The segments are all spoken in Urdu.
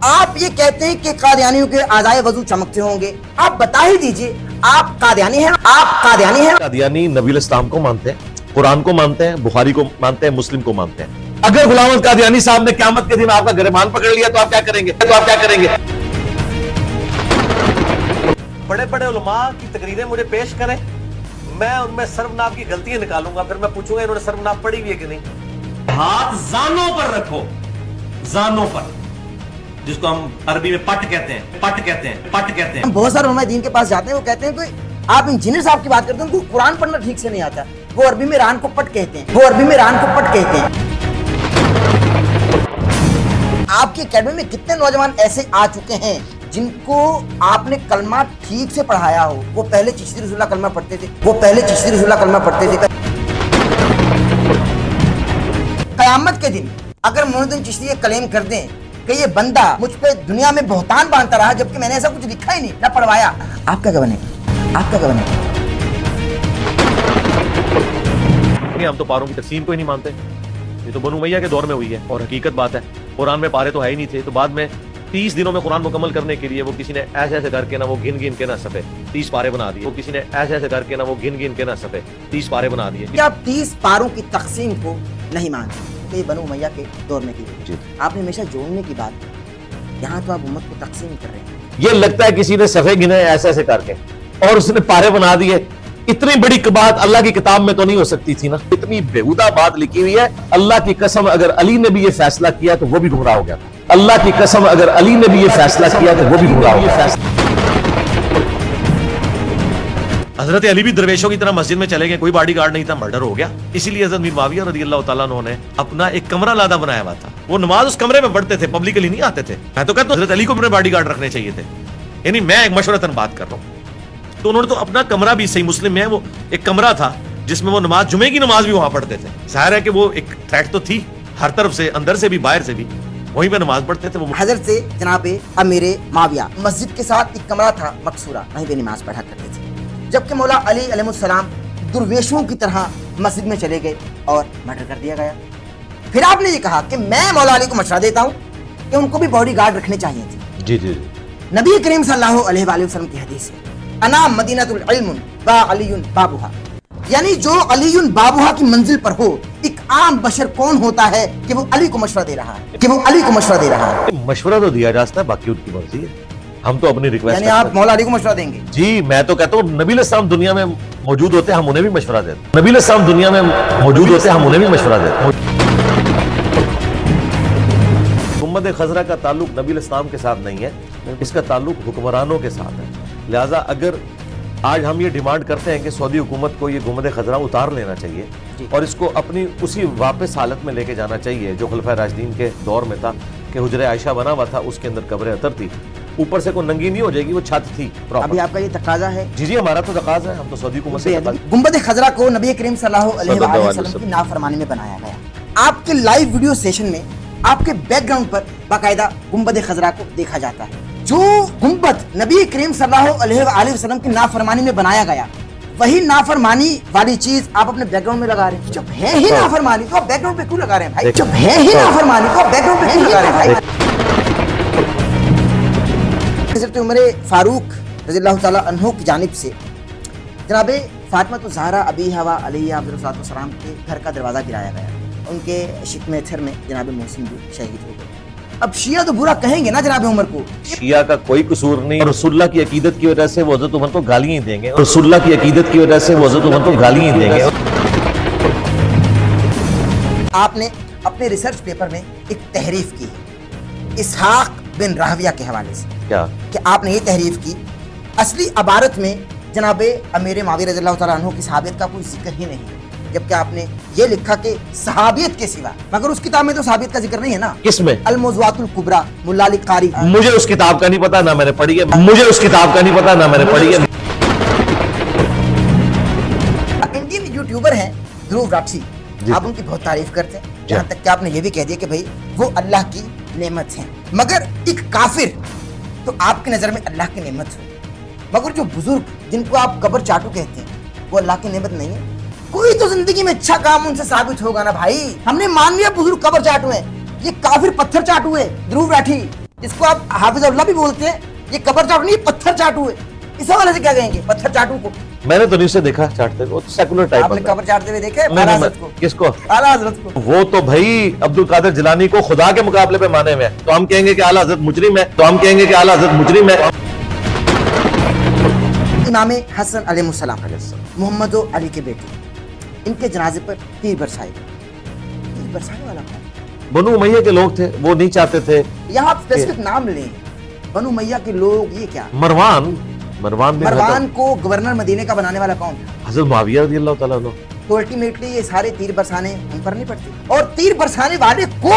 آپ یہ کہتے ہیں کہ قادیانیوں کے اعضائے وضو چمکتے ہوں گے، آپ بتا ہی دیجئے آپ قادیانی ہیں؟ آپ قادیانی ہیں؟ قادیانی نبی الاسلام کو مانتے ہیں، قرآن کو مانتے ہیں، بخاری کو مانتے ہیں، مسلم کو مانتے ہیں۔ اگر غلام احمد قادیانی صاحب نے قیامت کے دن آپ کا گریبان پکڑ لیا تو آپ کیا کریں گے؟ بڑے بڑے علماء کی تقریریں مجھے پیش کریں، میں ان میں سروناب کی غلطیاں نکالوں گا، پھر میں پوچھوں گا انہوں نے سروناب پڑھی ہوئی ہے کہ نہیں۔ ہاتھ زانوں پر رکھو، زانوں پر، جس کو ہم عربی میں پٹ کہتے ہیں۔ بہت سارے علماء دین کے پاس جاتے ہیں، وہ کہتے ہیں کہ آپ انجینئر صاحب کی بات کرتے ہیں، ان کو قرآن پڑھنا ٹھیک سے نہیں آتا، وہ عربی میں ران کو پٹ کہتے ہیں، آپ کی اکیڈمی میں کتنے نوجوان ایسے آ چکے ہیں جن کو آپ نے کلمہ ٹھیک سے پڑھایا ہو، وہ پہلے چشتی رسول اللہ کلمہ پڑھتے تھے، قیامت کے دن اگر محمد الدین چشتی یہ کلیم کر دیں کہ یہ بندہ مجھ پہ دنیا میں بہتان باندھتا رہا جبکہ میں نے ایسا کچھ لکھا ہی نہیں، نہ پڑھوایا، آپ کا کیا بنے گا؟ ہم تو پاروں کی تقسیم کو ہی نہیں مانتے، یہ تو بنو امیہ کے دور میں ہوئی ہے اور حقیقت بات ہے۔ قرآن میں پارے تو ہے ہی نہیں تھے، تو بعد میں 30 دنوں میں قرآن مکمل کرنے کے لیے وہ کسی نے ایسے کر کے نہ وہ گن کے نہ صفحے 30 پارے بنا دیے، وہ کسی نے ایسے کر کے نہ وہ گن کے نہ صفحے 30 پارے بنا دیے۔ کیا آپ 30 پاروں کی تقسیم کو نہیں مانتے کہ یہ بنو امیہ کے دور میں کی گئی؟ آپ نے ہمیشہ جوڑنے کی بات کی، یہاں تو آپ امت کو تقسیم کر رہے ہیں۔ یہ لگتا ہے کسی نے صفحے گنے ایسے کر کے اور اس نے پارے بنا دیے۔ اتنی بڑی بات اللہ کی کتاب میں تو نہیں ہو سکتی تھی نا، اتنی بیہودہ بات لکھی ہوئی ہے۔ اللہ کی قسم اگر علی نے بھی یہ فیصلہ کیا تو وہ بھی گمراہ ہو گیا تھا، اللہ کی قسم اگر علی نے بھی یہ فیصلہ کیا تو وہ بھی گمراہ ہو گیا۔ حضرت علی بھی درویشوں کی طرح مسجد میں چلے گئے، کوئی باڈی گارڈ نہیں تھا، مرڈر ہو گیا۔ اسی لیے حضرت میر معاویہ رضی اللہ تعالیٰ عنہ نے اپنا ایک کمرہ علیحدہ بنایا ہوا تھا، وہ نماز اس کمرے میں پڑھتے تھے، پبلکلی نہیں آتے تھے۔ میں تو کہتا ہوں حضرت علی کو اپنے باڈی گارڈ رکھنے چاہیے تھے، یعنی میں ایک مشورتاً بات کر رہا ہوں۔ تو انہوں نے تو اپنا کمرہ بھی، صحیح مسلم میں وہ ایک کمرہ تھا جس میں وہ نماز، جمعے کی نماز بھی وہاں پڑھتے تھے۔ ظاہر ہے کہ وہ ایک تھریٹ تو تھی ہر طرف سے، اندر سے بھی باہر سے بھی، وہیں پہ نماز پڑھتے تھے۔ وہ حضرت سے جناب امیر معاویہ مسجد کے ساتھ ایک کمرہ تھا مقصورہ، وہیں پہ نماز پڑھا کرتے تھے، جبکہ مولا علی علیہ السلام درویشوں کی طرح مسجد میں چلے گئے اور مرڈر کر دیا گیا۔ پھر آپ نے یہ کہا کہ میں مولا علی کو مشورہ دیتا ہوں کہ ان کو بھی باڈی گارڈ رکھنے چاہیے تھے۔ جی نبی کریم صلی اللہ علیہ وآلہ وسلم کی حدیث ہے، انا مدینۃ العلم با علی بابھا، یعنی جو علی بابھا کی منزل پر ہو، ایک عام بشر کون ہوتا ہے کہ وہ علی کو مشورہ دے رہا ہے، مشورہ تو دیا جا سکتا ہے، باقی ان کی مرضی ہے، ہم تو اپنی ریکویسٹ یعنی آپ مولا علی کو مشورہ دیں گے؟ جی میں تو کہتا ہوں نبی الاسلام دنیا میں موجود ہوتے ہیں، ہم انہیں بھی مشورہ دیتے گنبد خضرا کا تعلق نبی الاسلام کے ساتھ نہیں ہے، اس کا تعلق حکمرانوں کے ساتھ ہے۔ لہٰذا اگر آج ہم یہ ڈیمانڈ کرتے ہیں کہ سعودی حکومت کو یہ گنبد خضرا اتار لینا چاہیے اور اس کو اپنی اسی واپس حالت میں لے کے جانا چاہیے جو خلفائے راشدین کے دور میں تھا، کہ حجرہ عائشہ بنا ہوا تھا، اس کے اندر قبر اطہر تھی، اوپر سے کوئی ننگی نہیں ہو جائے گی، وہ چھت تھی پراپر۔ ابھی آپ کا یہ تقاضا ہے؟ جی ہمارا تو تقاضا ہے، ہم تو سعودی حکومت سے گنبد خضرا کو نبی کریم صلی اللہ علیہ وآلہ وسلم کی نافرمانی میں بنایا گیا۔ آپ کے لائیو ویڈیو سیشن میں آپ کے بیک گراؤنڈ پر باقاعدہ گنبد خضرا کو دیکھا جاتا ہے۔ جو گنبد نبی کریم صلی اللہ علیہ وآلہ وسلم کی نافرمانی میں بنایا گیا، وہی نافرمانی والی چیز آپ اپنے بیک گراؤنڈ میں لگا رہے ہیں۔ جب ہے ہی نافرمانی تو آپ بیک گراؤنڈ پہ کیوں لگا رہے ہیں بھائی؟ حضرت عمر فاروق رضی اللہ تعالیٰ عنہ کی جانب سے جناب فاطمہ الزہرا ابی حوا علیہ افضل السلام کے گھر کا دروازہ گرایا گیا، ان کے شکم اطہر میں جناب محسن بھی شہید ہو گئے۔ اب شیعہ تو برا کہیں گے نا جناب عمر کو؟ شیعہ کا کوئی قصور نہیں، رسول اللہ کی عقیدت کی وجہ سے وہ حضرت عمر کو گالیاں ہی دیں گے، رسول اللہ کی عقیدت کی وجہ سے وہ حضرت عمر کو گالیاں ہی دیں گے۔ آپ نے اپنے ریسرچ پیپر میں ایک تحریف کی ہے اسحاق بن راہویہ کے حوالے سے، کیا کہ آپ نے یہ تحریف کی اصلی عبارت میں جناب امیر معاویہ رضی اللہ تعالیٰ عنہ کی صحابیت کا کوئی ذکر ہی نہیں ہے، جبکہ آپ نے یہ لکھا کہ صحابیت کے سوا، مگر اس کتاب میں تو صحابیت کا ذکر نہیں ہے نا۔ کس میں؟ الموضوعات الکبریٰ ملا علی قاری۔ مجھے اس کتاب کا نہیں پتا، نہ میں نے پڑھی ہے، انڈین یوٹیوبر ہیں دھرو راٹھی، آپ ان کی بہت تعریف کرتے ہیں، یہاں تک کہ آپ نے یہ بھی کہہ دیا کہ بھائی وہ اللہ کی نعمت ہیں، مگر ایک کافر تو آپ کی نظر میں اللہ کی نعمت ہو، مگر جو بزرگ جن کو آپ قبر چاٹو کہتے ہیں وہ اللہ کی نعمت نہیں ہے۔ کوئی تو زندگی میں اچھا کام ان سے ثابت ہوگا نا بھائی، ہم نے مان لیا بزرگ قبر چاٹو ہیں، یہ کافر پتھر چاٹو ہے دھرو راٹھی۔ اس کو آپ حافظ اللہ بھی بولتے ہیں, یہ قبر چاٹو نہیں, پتھر چاٹو ہے. اس حوالے سے کیا کہیں گے پتھر چاٹو کو؟ میں نے تو نہیں سے دیکھا چاٹتے کو, سیکولر ٹائپ. آپ نے قبر چاٹتے ہوئے دیکھے نہیں, اعلیٰ نہیں, حضرت کو؟ کس کو؟ اعلیٰ حضرت کو. وہ تو بھائی عبد القادر جیلانی کو خدا کے مقابلے پہ مانے ہوئے ہیں, تو ہم کہیں گے کہ اعلیٰ حضرت مجرم ہے, تو ہم کہیں گے کہ اعلیٰ حضرت مجرم ہے. امام حسن علیہ السلام محمد و علی کے بیٹے, ان کے جنازے پر تیر برسائے. تیر برسانے والا کون؟ بنو امیہ کے لوگ تھے, وہ نہیں چاہتے تھے. یہاں آپ اسپیسیفک نام لیں, بنو امیہ کے لوگ, یہ کیا؟ مروان مروان کو گورنر مدینے کا بنانے والا کون تھا؟ حضرت معاویہ رضی اللہ تعالیٰ عنہ. تو الٹیمیٹلی یہ سارے تیر برسانے ان پر نہیں پڑتے, اور تیر برسانے والے کو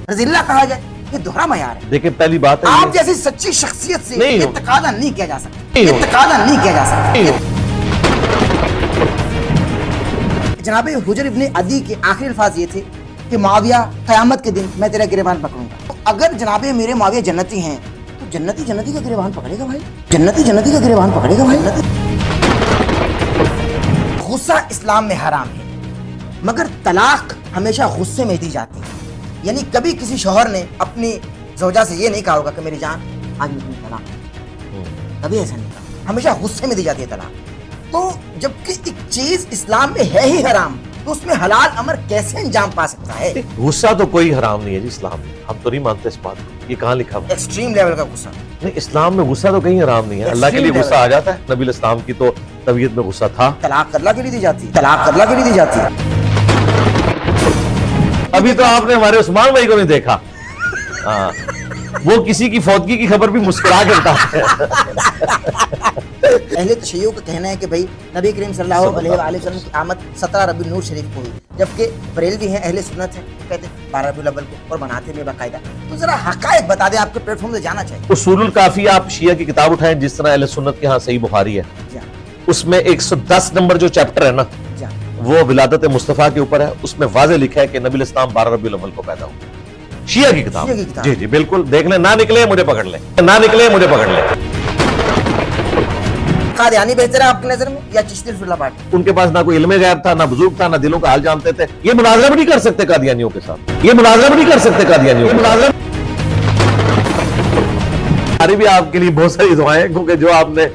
رضی اللہ کہا جائے, یہ دوہرا معیار ہے. دیکھیں پہلی بات ہے, آپ جیسی سچی شخصیت سے نہیں یہ ہو. تقاضا نہیں کیا جا سکتا, نہیں یہ ہو. تقاضا نہیں کیا جا سکتا. نہیں ہو. جناب حجر ابن عدی کے آخری الفاظ یہ تھے کہ معاویہ قیامت کے دن میں تیرا گریبان پکڑوں گا. تو اگر جناب میرے معاویہ جنتی ہیں تو جنتی کا گریبان پکڑے گا بھائی, جنتی کا گریبان پکڑے گا بھائی. غصہ اسلام میں حرام ہے, مگر طلاق ہمیشہ غصے میں دی جاتی ہے. یعنی کبھی کسی شوہر نے اپنی زوجہ سے یہ نہیں کہا ہوگا کہ میری جان آج میں تمہیں طلاق, کبھی ایسا نہیں کہا, ہمیشہ غصے میں دی جاتی ہے طلاق. تو جبکہ ایک چیز اسلام میں ہے ہی حرام, تو اس میں حلال امر کیسے انجام پا سکتا ہے؟ غصہ تو کوئی حرام نہیں ہے جی اسلام میں, ہم تو نہیں مانتے اس بات کو. یہ کہاں لکھا ہوا؟ ایکسٹریم لیول کا غصہ نہیں, اسلام میں غصہ تو کہیں حرام نہیں ہے. اللہ کے لیے غصہ آ جاتا ہے, نبی الاسلام کی تو طبیعت میں غصہ تھا. طلاق اللہ کے لیے دی جاتی ہے, طلاق اللہ کے لیے دی جاتی ہے. ابھی تو آپ نے ہمارے عثمان بھائی کو نہیں دیکھا, ہاں وہ کسی کی فوتگی کی خبر بھی مسکرا کے بتاتے ہیں. اہل تشیع کا کہنا ہے کہ بھائی نبی کریم صلی اللہ علیہ وآلہ وسلم کی آمد 17 ربیع النور شریف کو ہوئی, جبکہ بریلوی ہیں اہل سنت ہیں وہ کہتے ہیں 12 ربیع الاول کو, اور مناتے ہیں باقاعدہ. تو ذرا حقائق بتا دیں, آپ کے پلیٹ فارم سے جانا چاہیے. اصول الکافی آپ شیعہ کی کتاب اٹھائیں, جس طرح اہل سنت کے ہاں صحیح بخاری ہے, اس میں 110 نمبر جو چیپٹر ہے نا وہ ولادت مصطفیٰ کے اوپر ہے. اس میں واضح لکھا ہے کہ نبی الاسلام 12 ربیع الاول کو پیدا ہوئے. شیعہ کی کتاب, جی جی بالکل, دیکھ لیں, نہ نکلے مجھے پکڑ لیں, نہ نکلے مجھے پکڑ لیں. قادیانی بہتر ہے آپ کی نظر میں یا چشتی رسول اللہ پاک؟ ان کے پاس نہ کوئی علم غیب تھا, نہ بزرگ تھا, نہ دلوں کا حال جانتے تھے. یہ مناظرہ بھی نہیں کر سکتے قادیانیوں کے ساتھ, یہ مناظرہ بھی نہیں کر سکتے قادیانیوں کے ساتھ. ہماری بھی آپ کے لیے بہت ساری دعائیں, کیونکہ جو آپ نے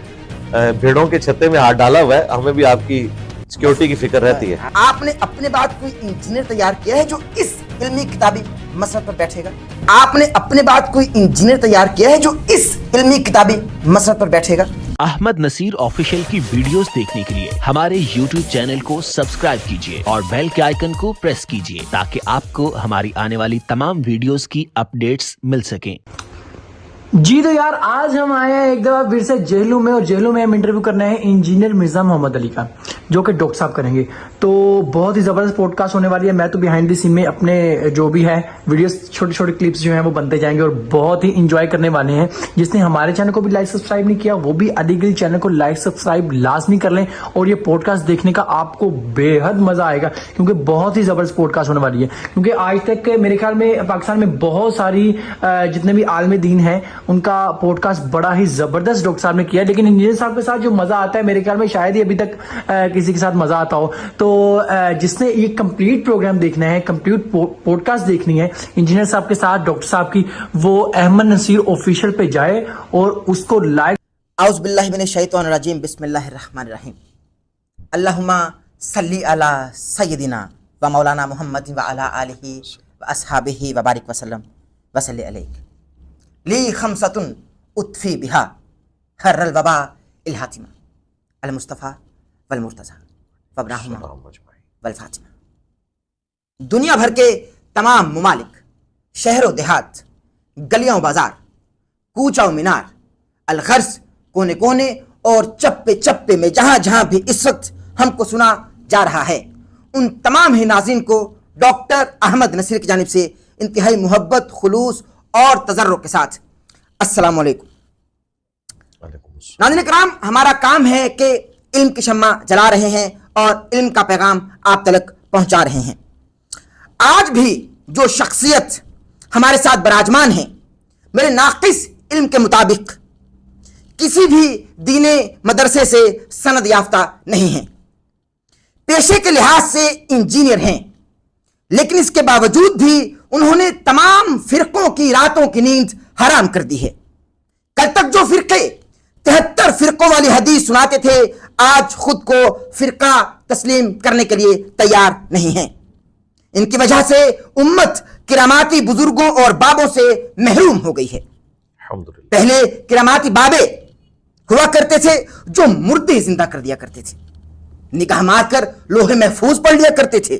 بھیڑوں کے چھتے میں ہاتھ ڈالا ہوا ہے, ہمیں بھی آپ کی سیکیورٹی کی فکر رہتی ہے. آپ نے اپنے بعد کوئی انجینئر تیار کیا ہے جو اس علمی کتابی مسئلہ پر بیٹھے گا؟ آپ نے اپنے بعد کوئی انجینئر تیار کیا ہے جو اس علمی کتابی مسئلہ پر بیٹھے گا؟ احمد نصیر آفیشیل کی ویڈیوز دیکھنے کے لیے ہمارے یوٹیوب چینل کو سبسکرائب کیجیے اور بیل کے آئیکن کو پریس کیجیے تاکہ آپ کو ہماری آنے والی تمام ویڈیوز کی اپڈیٹس مل سکیں. جی تو یار آج ہم آئے ہیں ایک دفعہ پھر سے جہلو میں, اور جہلو میں ہم انٹرویو کرنا ہے انجینئر مرزا محمد علی کا, جو کہ ڈاکٹر صاحب کریں گے. تو بہت ہی زبردست پوڈ کاسٹ ہونے والی ہے. میں تو بیہائنڈ دی سین میں اپنے جو بھی ہے ویڈیوز چھوٹے چھوٹے کلپس جو ہیں وہ بنتے جائیں گے, اور بہت ہی انجوائے کرنے والے ہیں. جس نے ہمارے چینل کو بھی لائک سبسکرائب نہیں کیا وہ بھی علی گل چینل کو لائک سبسکرائب لازمی کر لیں, اور یہ پوڈ کاسٹ دیکھنے کا آپ کو بے حد مزہ آئے گا, کیونکہ بہت ہی زبردست پوڈ کاسٹ ہونے والی ہے. کیونکہ آج تک میرے خیال میں پاکستان میں بہت ساری جتنے بھی عالم دین ہیں ان کا پوڈ کاسٹ بڑا ہی زبردست ڈاکٹر صاحب نے کیا, لیکن انجینئر صاحب کے ساتھ جو مزہ آتا ہے میرے خیال میں شاید ہی ابھی تک کسی کے ساتھ مزہ آتا ہو. تو جس نے یہ کمپلیٹ پروگرام دیکھنا ہے, کمپلیٹ پوڈ کاسٹ دیکھنی ہے انجینئر صاحب کے ساتھ ڈاکٹر صاحب کی, وہ احمد نصیر آفیشیل پہ جائے اور اس کو لائک. اعوذ باللہ من الشیطان الرجیم, بسم اللہ الرحمن الرحیم. اللہم صلی علی سیدنا و مولانا محمد و علی آلہ و اصحابہ و بارک وسلم وصلی علیہ. لی خمسۃ اطفی بہا حر الوبا الحاتمہ المصطفیٰ والمرتضیٰ وابنہما والفاطمہ. دنیا بھر کے تمام ممالک, شہر و دیہات, گلیاں و بازار, کوچہ و مینار, الغرض کونے کونے اور چپے چپے میں جہاں جہاں بھی اس وقت ہم کو سنا جا رہا ہے, ان تمام ہی ناظرین کو ڈاکٹر احمد نصیر کی جانب سے انتہائی محبت, خلوص اور تضرع کے ساتھ السلام علیکم. ناظرین کرام, ہمارا کام ہے کہ علم کی شمع جلا رہے ہیں اور علم کا پیغام آپ تک پہنچا رہے ہیں. آج بھی جو شخصیت ہمارے ساتھ براجمان ہیں میرے ناقص علم کے مطابق کسی بھی دین مدرسے سے سند یافتہ نہیں ہیں, پیشے کے لحاظ سے انجینئر ہیں, لیکن اس کے باوجود بھی انہوں نے تمام فرقوں کی راتوں کی نیند حرام کر دی ہے۔ کل تک جو فرقے 73 فرقوں والی حدیث سناتے تھے آج خود کو فرقہ تسلیم کرنے کے لیے تیار نہیں ہیں۔ ان کی وجہ سے امت کراماتی بزرگوں اور بابوں سے محروم ہو گئی ہے۔ الحمدللہ۔ پہلے کراماتی بابے ہوا کرتے تھے جو مردے زندہ کر دیا کرتے تھے، نگاہ مار کر لوہے محفوظ پڑھ لیا کرتے تھے،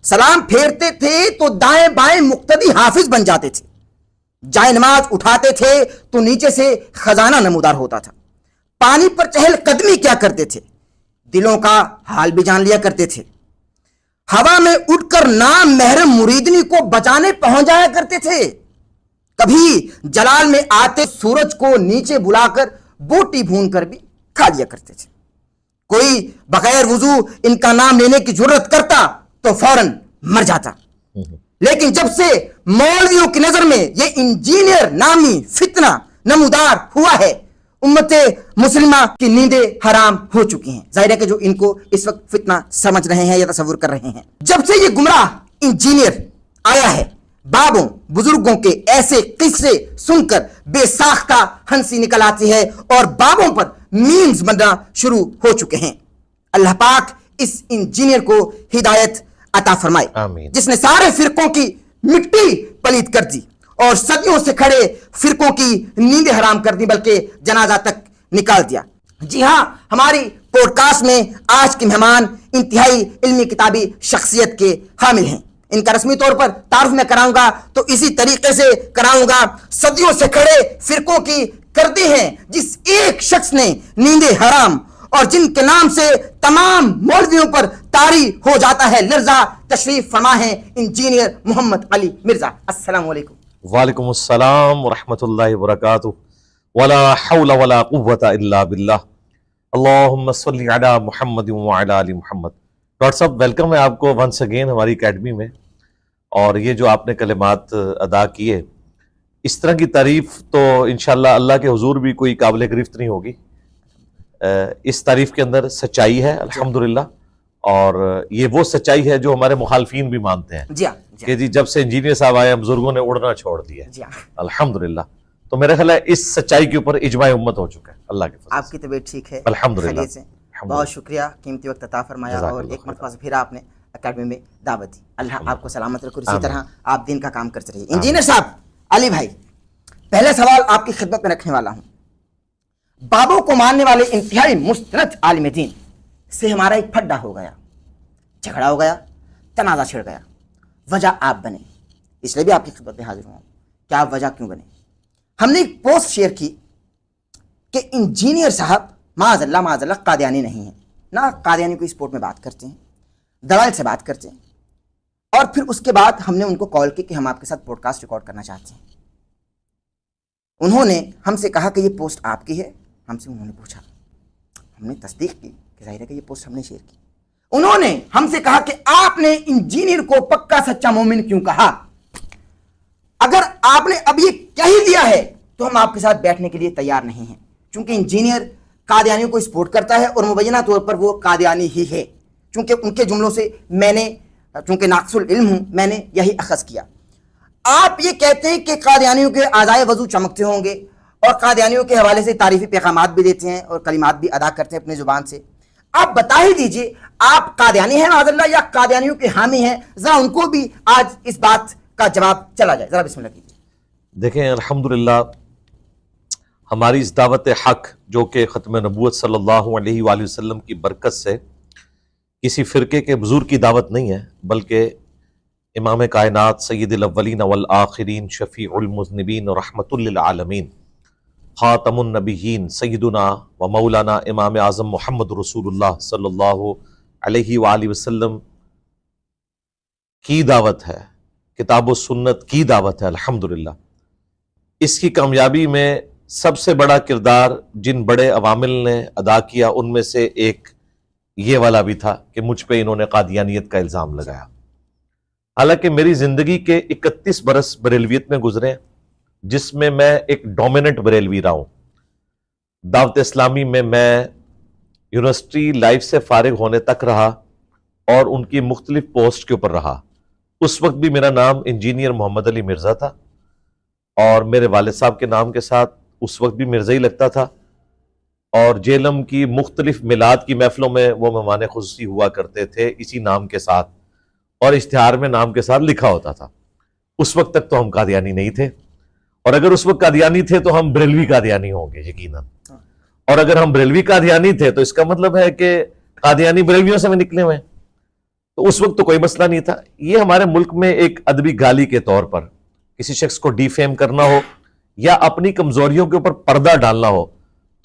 سلام پھیرتے تھے تو دائیں بائیں مقتدی حافظ بن جاتے تھے، جائے نماز اٹھاتے تھے تو نیچے سے خزانہ نمودار ہوتا تھا، پانی پر چہل قدمی کیا کرتے تھے، دلوں کا حال بھی جان لیا کرتے تھے، ہوا میں اٹھ کر نام محرم مریدنی کو بچانے پہنچ جایا کرتے تھے، کبھی جلال میں آتے سورج کو نیچے بلا کر بوٹی بھون کر بھی کھا لیا کرتے تھے۔ کوئی بغیر وضو ان کا نام لینے کی جرت کرتا تو فوراً مر جاتا۔ لیکن جب سے مولویوں کی نظر میں یہ انجینئر نامی فتنہ نمودار ہوا ہے امت مسلمہ کی نیندیں حرام ہو چکی ہیں۔ ظاہر ہے کہ جو ان کو اس وقت فتنہ سمجھ رہے ہیں یا تصور کر رہے ہیں، جب سے یہ گمراہ انجینئر آیا ہے بابوں بزرگوں کے ایسے قصے سن کر بے ساختہ ہنسی نکل آتی ہے اور بابوں پر میمز بننا شروع ہو چکے ہیں۔ اللہ پاک اس انجینئر کو ہدایت عطا فرمائے آمین۔ جس نے سارے فرقوں کی مٹی پلید کر دی اور صدیوں سے کھڑے فرقوں کی نیندیں حرام کر دی بلکہ جنازہ تک نکال دیا۔ جی ہاں، ہماری پوڈ کاسٹ میں آج کے مہمان انتہائی علمی کتابی شخصیت کے حامل ہیں۔ ان کا رسمی طور پر تعارف میں کراؤں گا تو اسی طریقے سے کراؤں گا۔ صدیوں سے کھڑے فرقوں کی کردی ہیں جس ایک شخص نے نیندیں حرام اور جن کے نام سے تمام مولویوں پر طاری ہو جاتا ہے لرزہ، تشریف فرما ہے انجینئر محمد علی مرزا۔ السلام علیکم۔ وعلیکم السلام ورحمۃ اللہ وبرکاتہ۔ ولا حول ولا قوۃ الا باللہ۔ اللہم صلی علی محمد وعلی آل محمد۔ ڈاکٹر صاحب ویلکم ہے آپ کو ونس اگین ہماری اکیڈمی میں، اور یہ جو آپ نے کلمات ادا کیے اس طرح کی تعریف تو انشاءاللہ اللہ کے حضور بھی کوئی قابل گرفت نہیں ہوگی۔ اس تعریف کے اندر سچائی ہے الحمدللہ، اور یہ وہ سچائی ہے جو ہمارے مخالفین بھی مانتے ہیں جی ہاں کہ جی جب سے انجینئر صاحب آئے بزرگوں نے اڑنا چھوڑ دیا جی ہاں، الحمدللہ۔ تو میرا خیال ہے اس سچائی کے اوپر اجماع امت ہو چکا ہے اللہ کے فضل آپ کی طبیعت ٹھیک ہے؟ الحمدللہ۔ خیریت سے؟ بہت شکریہ، قیمتی وقت عطا فرمایا جزاک اور اللہ ایک مرتبہ پھر آپ نے اکیڈمی میں دعوت دی۔ اللہ آپ کو سلامت رکھو، اسی طرح آپ دین کا کام کرتے رہیے۔ انجینئر صاحب، علی بھائی، پہلا سوال آپ کی خدمت میں رکھنے والا ہوں۔ بابوں کو ماننے والے انتہائی مستند عالم دین سے ہمارا ایک پھڈا ہو گیا، جھگڑا ہو گیا، تنازع چھڑ گیا، وجہ آپ بنے، اس لیے بھی آپ کی خدمت میں حاضر ہوں کہ آپ وجہ کیوں بنے۔ ہم نے ایک پوسٹ شیئر کی کہ انجینئر صاحب معاذ اللہ قادیانی نہیں ہیں، نہ قادیانی کو سپورٹ میں بات کرتے ہیں، دلائل سے بات کرتے ہیں، اور پھر اس کے بعد ہم نے ان کو کال کی کہ ہم آپ کے ساتھ پوڈ کاسٹ ریکارڈ کرنا چاہتے ہیں۔ انہوں نے ہم سے کہا کہ یہ پوسٹ آپ کی ہے، ہم سے انہوں نے پوچھا، ہم نے تصدیق کی کہ ظاہر ہے کہ یہ پوسٹ ہم نے شیئر کی۔ انہوں نے ہم سے کہا کہ آپ نے انجینئر کو پکا سچا مومن کیوں کہا؟ اگر آپ نے اب یہ کہہ ہی دیا ہے تو ہم آپ کے ساتھ بیٹھنے کے لیے تیار نہیں ہیں، چونکہ انجینئر قادیانیوں کو سپورٹ کرتا ہے اور مبینہ طور پر وہ قادیانی ہی ہے، چونکہ ان کے جملوں سے میں نے چونکہ ناقص العلم ہوں میں نے یہی اخذ کیا۔ آپ یہ کہتے ہیں کہ قادیانیوں کے اعضائے وضو چمکتے ہوں گے اور قادیانیوں کے حوالے سے تعریفی پیغامات بھی دیتے ہیں اور کلمات بھی ادا کرتے ہیں اپنی زبان سے۔ آپ بتا ہی دیجئے آپ قادیانی ہیں معاذ اللہ یا قادیانیوں کے حامی ہیں؟ ذرا ان کو بھی آج اس بات کا جواب چلا جائے، ذرا بسم اللہ کیجیے۔ دیکھیں الحمدللہ ہماری اس دعوت حق جو کہ ختم نبوت صلی اللہ علیہ وآلہ وسلم کی برکت سے کسی فرقے کے بزرگ کی دعوت نہیں ہے، بلکہ امام کائنات سید الاولین والآخرین شفیع المذنبین رحمت للعالمین خاتم النبیین سیدنا و مولانا امام اعظم محمد رسول اللہ صلی اللہ علیہ وآلہ وسلم کی دعوت ہے، کتاب و سنت کی دعوت ہے الحمدللہ۔ اس کی کامیابی میں سب سے بڑا کردار جن بڑے عوامل نے ادا کیا ان میں سے ایک یہ والا بھی تھا کہ مجھ پہ انہوں نے قادیانیت کا الزام لگایا۔ حالانکہ میری زندگی کے 31 برس بریلویت میں گزرے جس میں میں ایک ڈومیننٹ بریلوی رہا ہوں۔ دعوت اسلامی میں یونیورسٹی لائف سے فارغ ہونے تک رہا اور ان کی مختلف پوسٹ کے اوپر رہا۔ اس وقت بھی میرا نام انجینئر محمد علی مرزا تھا، اور میرے والد صاحب کے نام کے ساتھ اس وقت بھی مرزا ہی لگتا تھا، اور جیلم کی مختلف میلاد کی محفلوں میں وہ مہمان خصوصی ہوا کرتے تھے اسی نام کے ساتھ، اور اشتہار میں نام کے ساتھ لکھا ہوتا تھا۔ اس وقت تک تو ہم قادیانی نہیں تھے، اور اگر اس وقت قادیانی تھے تو ہم بریلوی قادیانی ہوں گے یقیناً، اور اگر ہم بریلوی قادیانی تھے تو اس کا مطلب ہے کہ قادیانی بریلویوں سے میں نکلے ہوئے ہیں۔ تو اس وقت تو کوئی مسئلہ نہیں تھا۔ یہ ہمارے ملک میں ایک ادبی گالی کے طور پر کسی شخص کو ڈی فیم کرنا ہو یا اپنی کمزوریوں کے اوپر پردہ ڈالنا ہو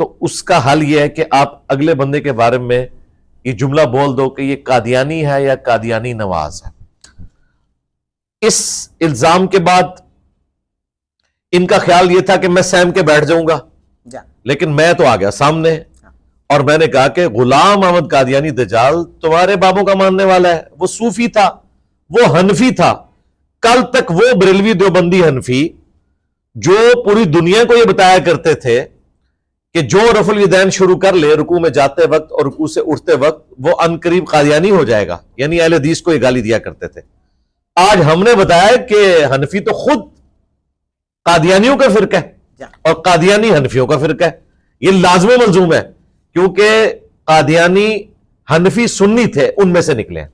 تو اس کا حل یہ ہے کہ آپ اگلے بندے کے بارے میں یہ جملہ بول دو کہ یہ قادیانی ہے یا قادیانی نواز ہے۔ اس الزام کے بعد ان کا خیال یہ تھا کہ میں سہم کے بیٹھ جاؤں گا، لیکن میں تو آ گیا سامنے اور میں نے کہا کہ غلام احمد قادیانی دجال تمہارے بابوں کا ماننے والا ہے، وہ صوفی تھا، وہ حنفی تھا۔ کل تک وہ بریلوی دیوبندی حنفی جو پوری دنیا کو یہ بتایا کرتے تھے کہ جو رفع الیدین شروع کر لے رکوع میں جاتے وقت اور رکوع سے اٹھتے وقت وہ ان قریب قادیانی ہو جائے گا، یعنی اہل حدیث کو یہ گالی دیا کرتے تھے۔ آج ہم نے بتایا کہ حنفی تو خود قادیانیوں کا فرقہ ہے اور قادیانی حنفیوں کا فرقہ ہے۔ یہ لازم و ملزوم ہے کیونکہ قادیانی حنفی سنی تھے، ان میں سے نکلے ہیں،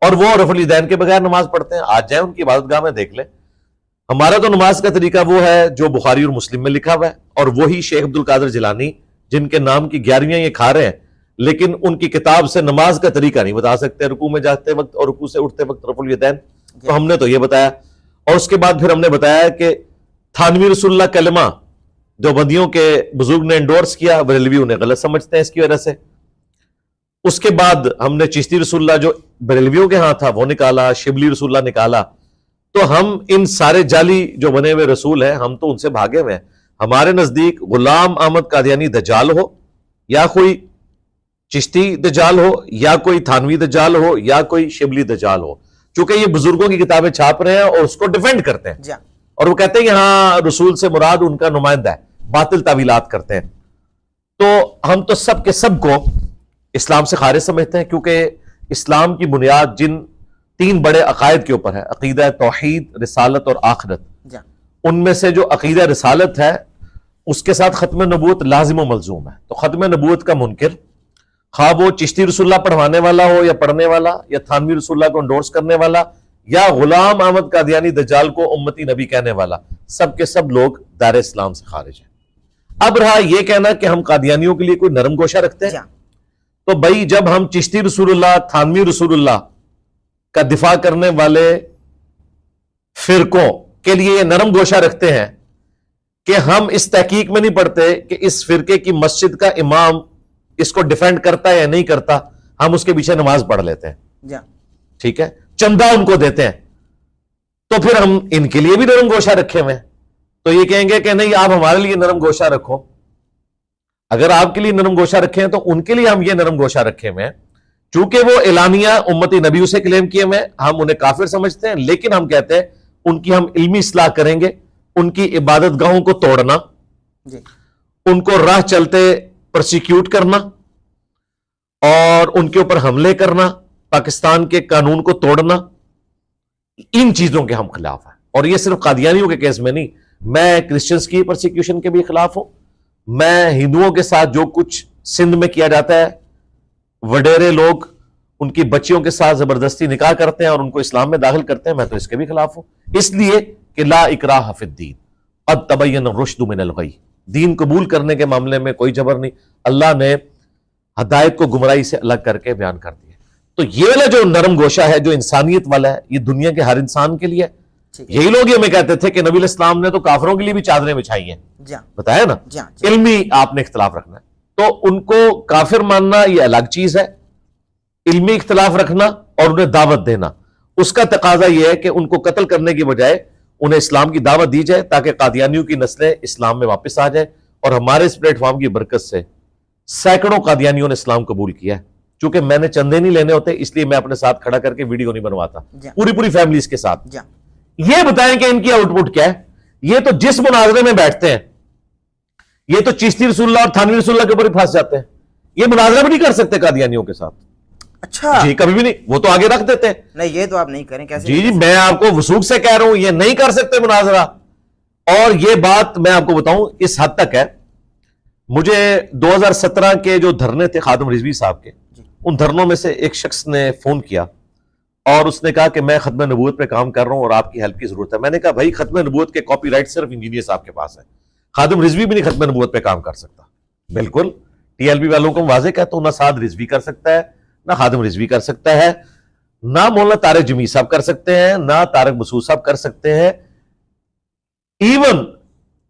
اور وہ رفع الیدین کے بغیر نماز پڑھتے ہیں۔ آج جائیں ان کی عبادت گاہ میں دیکھ لیں۔ ہمارا تو نماز کا طریقہ وہ ہے جو بخاری اور مسلم میں لکھا ہوا ہے، اور وہی شیخ عبد القادر جیلانی جن کے نام کی 11ویاں یہ کھا رہے ہیں، لیکن ان کی کتاب سے نماز کا طریقہ نہیں بتا سکتے، رکوع میں جاتے وقت اور رکوع سے اٹھتے وقت رفع الیدین۔ تو ہم نے تو یہ بتایا، اور اس کے بعد پھر ہم نے بتایا کہ تھانوی رسول اللہ کلمہ دیوبندیوں کے بزرگ نے انڈورس کیا، بریلوی انہیں غلط سمجھتے ہیں اس کی وجہ سے۔ اس کے بعد ہم نے چشتی رسول اللہ جو بریلویوں کے ہاں تھا وہ نکالا، شبلی رسول اللہ نکالا۔ تو ہم ان سارے جعلی جو بنے ہوئے رسول ہیں ہم تو ان سے بھاگے ہوئے ہیں۔ ہمارے نزدیک غلام احمد قادیانی دجال ہو یا کوئی چشتی دجال ہو یا کوئی تھانوی دجال ہو یا کوئی شبلی دجال ہو، چونکہ یہ بزرگوں کی کتابیں چھاپ رہے ہیں اور اس کو ڈیفینڈ کرتے ہیں، اور وہ کہتے ہیں یہاں رسول سے مراد ان کا نمائندہ ہے، باطل تعویلات کرتے ہیں۔ تو ہم تو سب کے سب کو اسلام سے خارج سمجھتے ہیں، کیونکہ اسلام کی بنیاد جن 3 بڑے عقائد کے اوپر ہے، عقیدہ توحید، رسالت اور آخرت، ان میں سے جو عقیدہ رسالت ہے اس کے ساتھ ختم نبوت لازم و ملزوم ہے۔ تو ختم نبوت کا منکر، خواہ وہ چشتی رسول اللہ پڑھوانے والا ہو یا پڑھنے والا، یا تھانوی رسول اللہ کو انڈورس کرنے والا، یا غلام احمد قادیانی دجال کو امتی نبی کہنے والا، سب کے سب لوگ دائرہ اسلام سے خارج ہیں۔ اب رہا یہ کہنا کہ ہم قادیانیوں کے لیے کوئی نرم گوشہ رکھتے ہیں، تو بھائی جب ہم چشتی رسول اللہ، تھانوی رسول اللہ کا دفاع کرنے والے فرقوں کے لیے یہ نرم گوشہ رکھتے ہیں کہ ہم اس تحقیق میں نہیں پڑھتے کہ اس فرقے کی مسجد کا امام اس کو ڈیفینڈ کرتا ہے یا نہیں کرتا، ہم اس کے پیچھے نماز پڑھ لیتے ہیں، ٹھیک ہے، چندہ ان کو دیتے ہیں، تو پھر ہم ان کے لیے بھی نرم گوشہ رکھے ہوئے ہیں۔ تو یہ کہیں گے کہ نہیں آپ ہمارے لیے نرم گوشہ رکھو۔ اگر آپ کے لیے نرم گوشہ رکھے ہیں تو ان کے لیے ہم یہ نرم گوشہ رکھے ہوئے ہیں، چونکہ وہ اعلانیہ امتی نبیوں سے کلیم کیے ہوئے ہیں، ہم انہیں کافر سمجھتے ہیں، لیکن ہم کہتے ہیں ان کی ہم علمی اصلاح کریں گے۔ ان کی عبادت گاہوں کو توڑنا، ان کو راہ چلتے پرسیکیوٹ کرنا اور ان کے اوپر حملے کرنا، پاکستان کے قانون کو توڑنا، ان چیزوں کے ہم خلاف ہیں۔ اور یہ صرف قادیانیوں کے کیس میں نہیں، میں کرسچنز کی پرسیکیوشن کے بھی خلاف ہوں، میں ہندوؤں کے ساتھ جو کچھ سندھ میں کیا جاتا ہے، وڈیرے لوگ ان کی بچیوں کے ساتھ زبردستی نکاح کرتے ہیں اور ان کو اسلام میں داخل کرتے ہیں، میں تو اس کے بھی خلاف ہوں، اس لیے کہ لا اکراہ فی الدین قد تبین الرشد من الغی، دین قبول کرنے کے معاملے میں کوئی جبر نہیں، اللہ نے ہدایت کو گمراہی سے الگ کر کے بیان کر دیا۔ تو یہ والا جو نرم گوشہ ہے، جو انسانیت والا ہے، یہ دنیا کے ہر انسان کے لیے، یہی لوگ یہ ہمیں کہتے تھے کہ نبی علیہ السلام نے تو کافروں کے لیے بھی چادریں بچھائی ہیں، بتایا نا، علمی آپ نے اختلاف رکھنا ہے، تو ان کو کافر ماننا یہ الگ چیز ہے، علمی اختلاف رکھنا اور انہیں دعوت دینا، اس کا تقاضا یہ ہے کہ ان کو قتل کرنے کی بجائے انہیں اسلام کی دعوت دی جائے تاکہ قادیانیوں کی نسلیں اسلام میں واپس آ جائیں۔ اور ہمارے اس پلیٹ فارم کی برکت سے سینکڑوں قادیانیوں نے اسلام قبول کیا ہے، چونکہ میں نے چندے نہیں لینے ہوتے اس لیے میں اپنے ساتھ کھڑا کر کے ویڈیو نہیں بنواتا، پوری فیملیز کے ساتھ۔ یہ بتائیں کہ ان کی آؤٹ پٹ کیا ہے؟ یہ تو جس مناظرے میں بیٹھتے ہیں یہ تو چشتی رسول اللہ اور تھانوی رسول اللہ کے اوپر ہی پھنس جاتے ہیں، یہ مناظرہ بھی نہیں کر سکتے قادیانیوں کے ساتھ۔ اچھا جی کبھی بھی نہیں، وہ تو آگے رکھ دیتے ہیں۔ نہیں یہ تو آپ نہیں کریں، کیسے؟ جی میں آپ کو وثوق سے کہہ رہا ہوں یہ نہیں کر سکتے مناظرہ، اور یہ بات میں آپ کو بتاؤں اس حد تک ہے, مجھے 2017 کے جو دھرنے تھے خادم رضوی صاحب کے, ان دھرنوں میں سے ایک شخص نے فون کیا اور اس نے کہا کہ میں ختم نبوت پہ کام کر رہا ہوں اور آپ کی ہیلپ کی ضرورت ہے. میں نے کہا بھائی ختم نبوت کے کاپی رائٹ صرف انجینئر صاحب کے پاس ہے, خادم رضوی بھی نہیں ختم نبوت پہ کام کر سکتا. بالکل ٹی ایل بی والوں کو واضح کہتا ہوں, نہ سعد رضوی کر سکتا ہے, نہ خادم رضوی کر سکتا ہے, نہ مولانا طارق جمیل صاحب کر سکتے ہیں, نہ طارق مسعود صاحب کر سکتے ہیں. ایون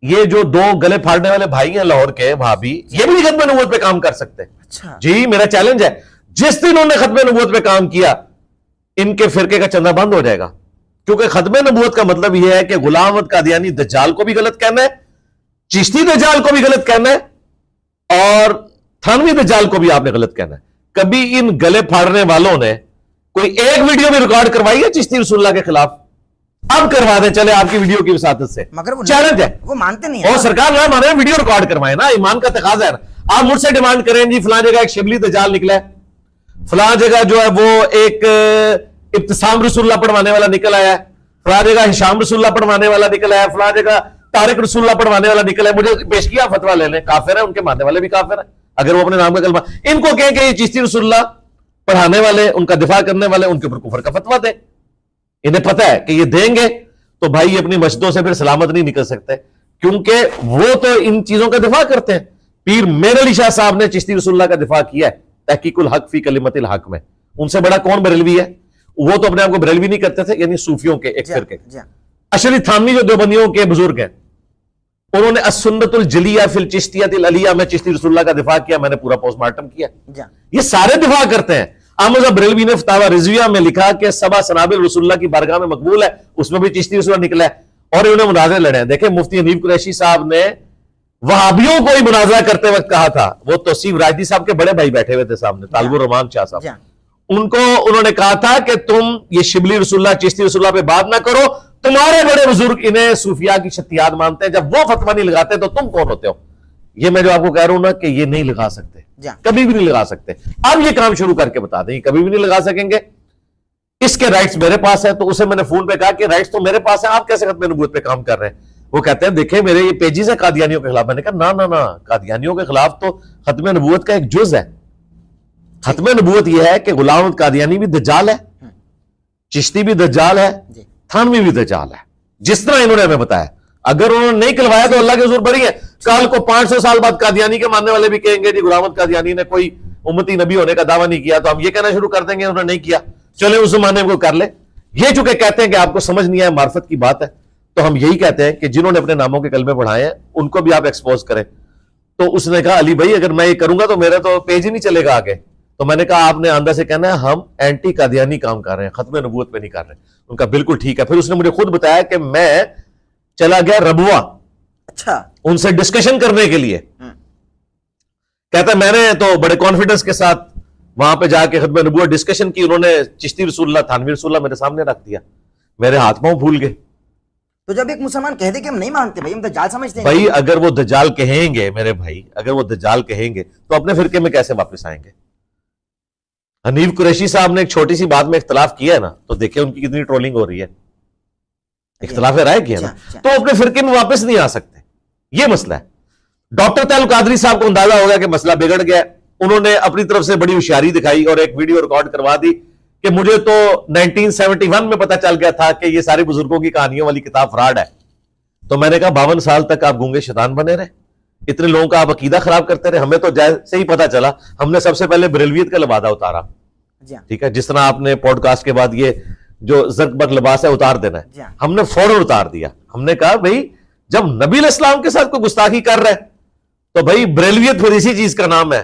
یہ جو 2 گلے پھاڑنے والے بھائی ہیں لاہور کے وہابی, یہ بھی نہیں ختم نبوت پہ کام کر سکتے. اچھا جی میرا چیلنج ہے, جس دن انہوں نے ختم نبوت پہ کام کیا ان کے فرقے کا چندہ بند ہو جائے گا. کیونکہ ختم نبوت کا مطلب یہ ہے کہ غلام احمد قادیانی دجال کو بھی غلط کہنا ہے, چشتی دجال کو بھی غلط کہنا ہے, اور تھانوی دجال کو بھی آپ نے غلط کہنا ہے. کبھی ان گلے پھاڑنے والوں نے کوئی ایک ویڈیو بھی ریکارڈ کروائی ہے چشتی رسول اللہ کے خلاف؟ اب کروا دیں چلے آپ کی ویڈیو کی وساطت سے, مگر وہ چیلنج ہے. وہ مانتے نہیں اور ہیں. سرکار نہ مانے ویڈیو ریکارڈ کروائے نا, ایمان کا تقاضا ہے نا. آپ مجھ سے ڈیمانڈ کریں جی فلاں جگہ ایک شبلی دجال نکلا ہے, فلاں جگہ جو ہے وہ ایک ابتسام رسول اللہ پڑھوانے والا نکل آیا ہے, فلاں جگہ ہشام رسول اللہ پڑھوانے والا نکل آیا ہے, فلاں جگہ طارق رسول اللہ پڑھوانے والا نکل ہے. مجھے پیش کیا فتویٰ لے لیں, کافر ہیں, ان کے ماننے والے بھی کافر ہیں اگر وہ اپنے نام کا کلمہ. ان کو کہیں کہ یہ چشتی رسول اللہ پڑھانے والے, ان کا دفاع کرنے والے, ان کے اوپر کفر کا فتویٰ دیں. انہیں پتہ ہے کہ یہ دیں گے تو بھائی اپنی مسجدوں سے پھر سلامت نہیں نکل سکتے, کیونکہ وہ تو ان چیزوں کا دفاع کرتے ہیں. پیر میر علی شاہ صاحب نے چشتی رسول اللہ کا دفاع کیا ہے تحقیق الحق فی کلمت الحق میں. ان سے بڑا کون بریلوی ہے؟ وہ تو اپنے آپ کو بریلوی نہیں کرتے تھے, یعنی صوفیوں کے ایک فرقے. اشری تھانوی جو دیوبندیوں کے بزرگ ہیں, انہوں نے السنت الجلیہ فی الچشتیۃ العلیہ میں چشتی رسول اللہ کا دفاع کیا. میں نے پورا پوسٹ مارٹم کیا. یہ سارے دفاع کرتے ہیں. احمد بریلوی نے فتاوی رضویہ میں لکھا کہ 7 سنابل رسول اللہ کی بارگاہ میں مقبول ہے, اس میں بھی چشتی رسول اللہ نکلا ہے, اور انہوں نے مناظرے لڑے ہیں. دیکھیں مفتی حنیف قریشی صاحب نے وہابیوں کو ہی مناظرہ کرتے وقت کہا تھا, وہ توصیف راجدی صاحب کے بڑے بھائی بیٹھے ہوئے تھے سامنے, طالب الرحمان شاہ صاحب, ان کو انہوں نے کہا تھا کہ تم یہ شبلی رسول اللہ چشتی رسول اللہ پہ بات نہ کرو, تمہارے بڑے بزرگ انہیں صوفیاء کی شتیات مانتے ہیں, جب وہ فتویٰ نہیں لگاتے تو تم کون ہوتے ہو؟ یہ میں جو آپ کو کہہ رہا ہوں نا کہ یہ نہیں لگا سکتے, کبھی بھی نہیں لگا سکتے. اب یہ کام شروع کر کے بتا دیں, کبھی بھی نہیں لگا سکیں گے. اس کے رائٹس میرے پاس ہیں. تو اسے میں نے فون پہ کہا کہ رائٹس تو میرے پاس ہیں, آپ کیسے ختم نبوت پہ کام کر رہے ہیں؟ وہ کہتے ہیں دیکھیں میرے یہ پیجز ہیں قادیانیوں کے خلاف. میں نے کہا نہ قادیانیوں کے خلاف تو ختم نبوت کا ایک جز ہے. ختم نبوت یہ ہے کہ غلام احمد قادیانی بھی دجال ہے, چشتی بھی دجال ہے, تھانوی بھی دجال ہے, جس طرح انہوں نے ہمیں بتایا. اگر انہوں نے نہیں کھلوایا تو اللہ کے حضور بری ہے. کل کو 500 سال بعد قادیانی کے ماننے والے بھی کہیں گے جی غلام احمد قادیانی نے کوئی امتی نبی ہونے کا دعویٰ نہیں کیا, تو ہم یہ کہنا شروع کر دیں گے انہوں نے نہیں کیا, چلے اس زمانے کو کر لے. یہ چونکہ کہتے ہیں کہ آپ کو سمجھ نہیں آیا, معرفت کی بات ہے, تو ہم یہی کہتے ہیں کہ جنہوں نے اپنے ناموں کے کلمے پڑھائے ہیں ان کو بھی آپ ایکسپوز کریں. تو اس نے کہا علی بھائی اگر میں یہ کروں گا تو میرا تو پیج ہی نہیں چلے گا آگے. تو میں نے کہا آپ نے آندہ سے کہنا ہے ہم اینٹی قادیانی کام کر رہے ہیں, ختم نبوت پہ نہیں کر رہے. ان کا بالکل ٹھیک ہے. پھر اس نے مجھے خود بتایا کہ میں چلا گیا ربوہ, اچھا, ان سے ڈسکشن کرنے کے لیے. کہتا ہے میں نے تو بڑے کانفیڈنس کے ساتھ وہاں پہ جا کے ختم نبوت ڈسکشن کی. انہوں نے چشتی رسول اللہ, تھانوی رسول اللہ میرے سامنے رکھ دیا, میرے ہاتھ پاؤں پھول گئے. تو جب ایک مسلمان کہہ دے کہ ہم نہیں مانتے بھائی, ہم دجال سمجھتے ہیں. بھائی اگر وہ دجال کہیں گے, میرے بھائی اگر وہ دجال کہیں گے تو اپنے فرقے میں کیسے واپس آئیں گے؟ حنیف قریشی صاحب نے ایک چھوٹی سی بات میں اختلاف کیا ہے نا, تو دیکھیں ان کی کتنی ٹرولنگ ہو رہی ہے. اختلاف رائے کیا نا, تو اپنے فرقے میں واپس نہیں آ سکتے. یہ مسئلہ ہے. ڈاکٹر تعلق قادری صاحب کو اندازہ ہو گیا کہ مسئلہ بگڑ گیا. انہوں نے اپنی طرف سے بڑی ہوشیاری دکھائی اور ایک ویڈیو ریکارڈ کروا دی کہ مجھے تو 1971 میں پتا چل گیا تھا کہ یہ سارے بزرگوں کی کہانیوں والی کتاب فراڈ ہے. تو میں نے کہا 52 سال تک آپ گونگے شیطان بنے رہے, اتنے لوگوں کا آپ عقیدہ خراب کرتے رہے. ہمیں تو جیسے ہی پتا چلا ہم نے سب سے پہلے بریلویت کا لبادہ اتارا. ٹھیک ہے, جس طرح آپ نے پوڈ کاسٹ کے بعد یہ جو زرق برق لباس ہے اتار دینا ہے, ہم نے فوراً اتار دیا. ہم نے کہا بھائی جب نبی علیہ السلام کے ساتھ کوئی گستاخی کر رہے تو بھائی بریلویت پھر اسی چیز کا نام ہے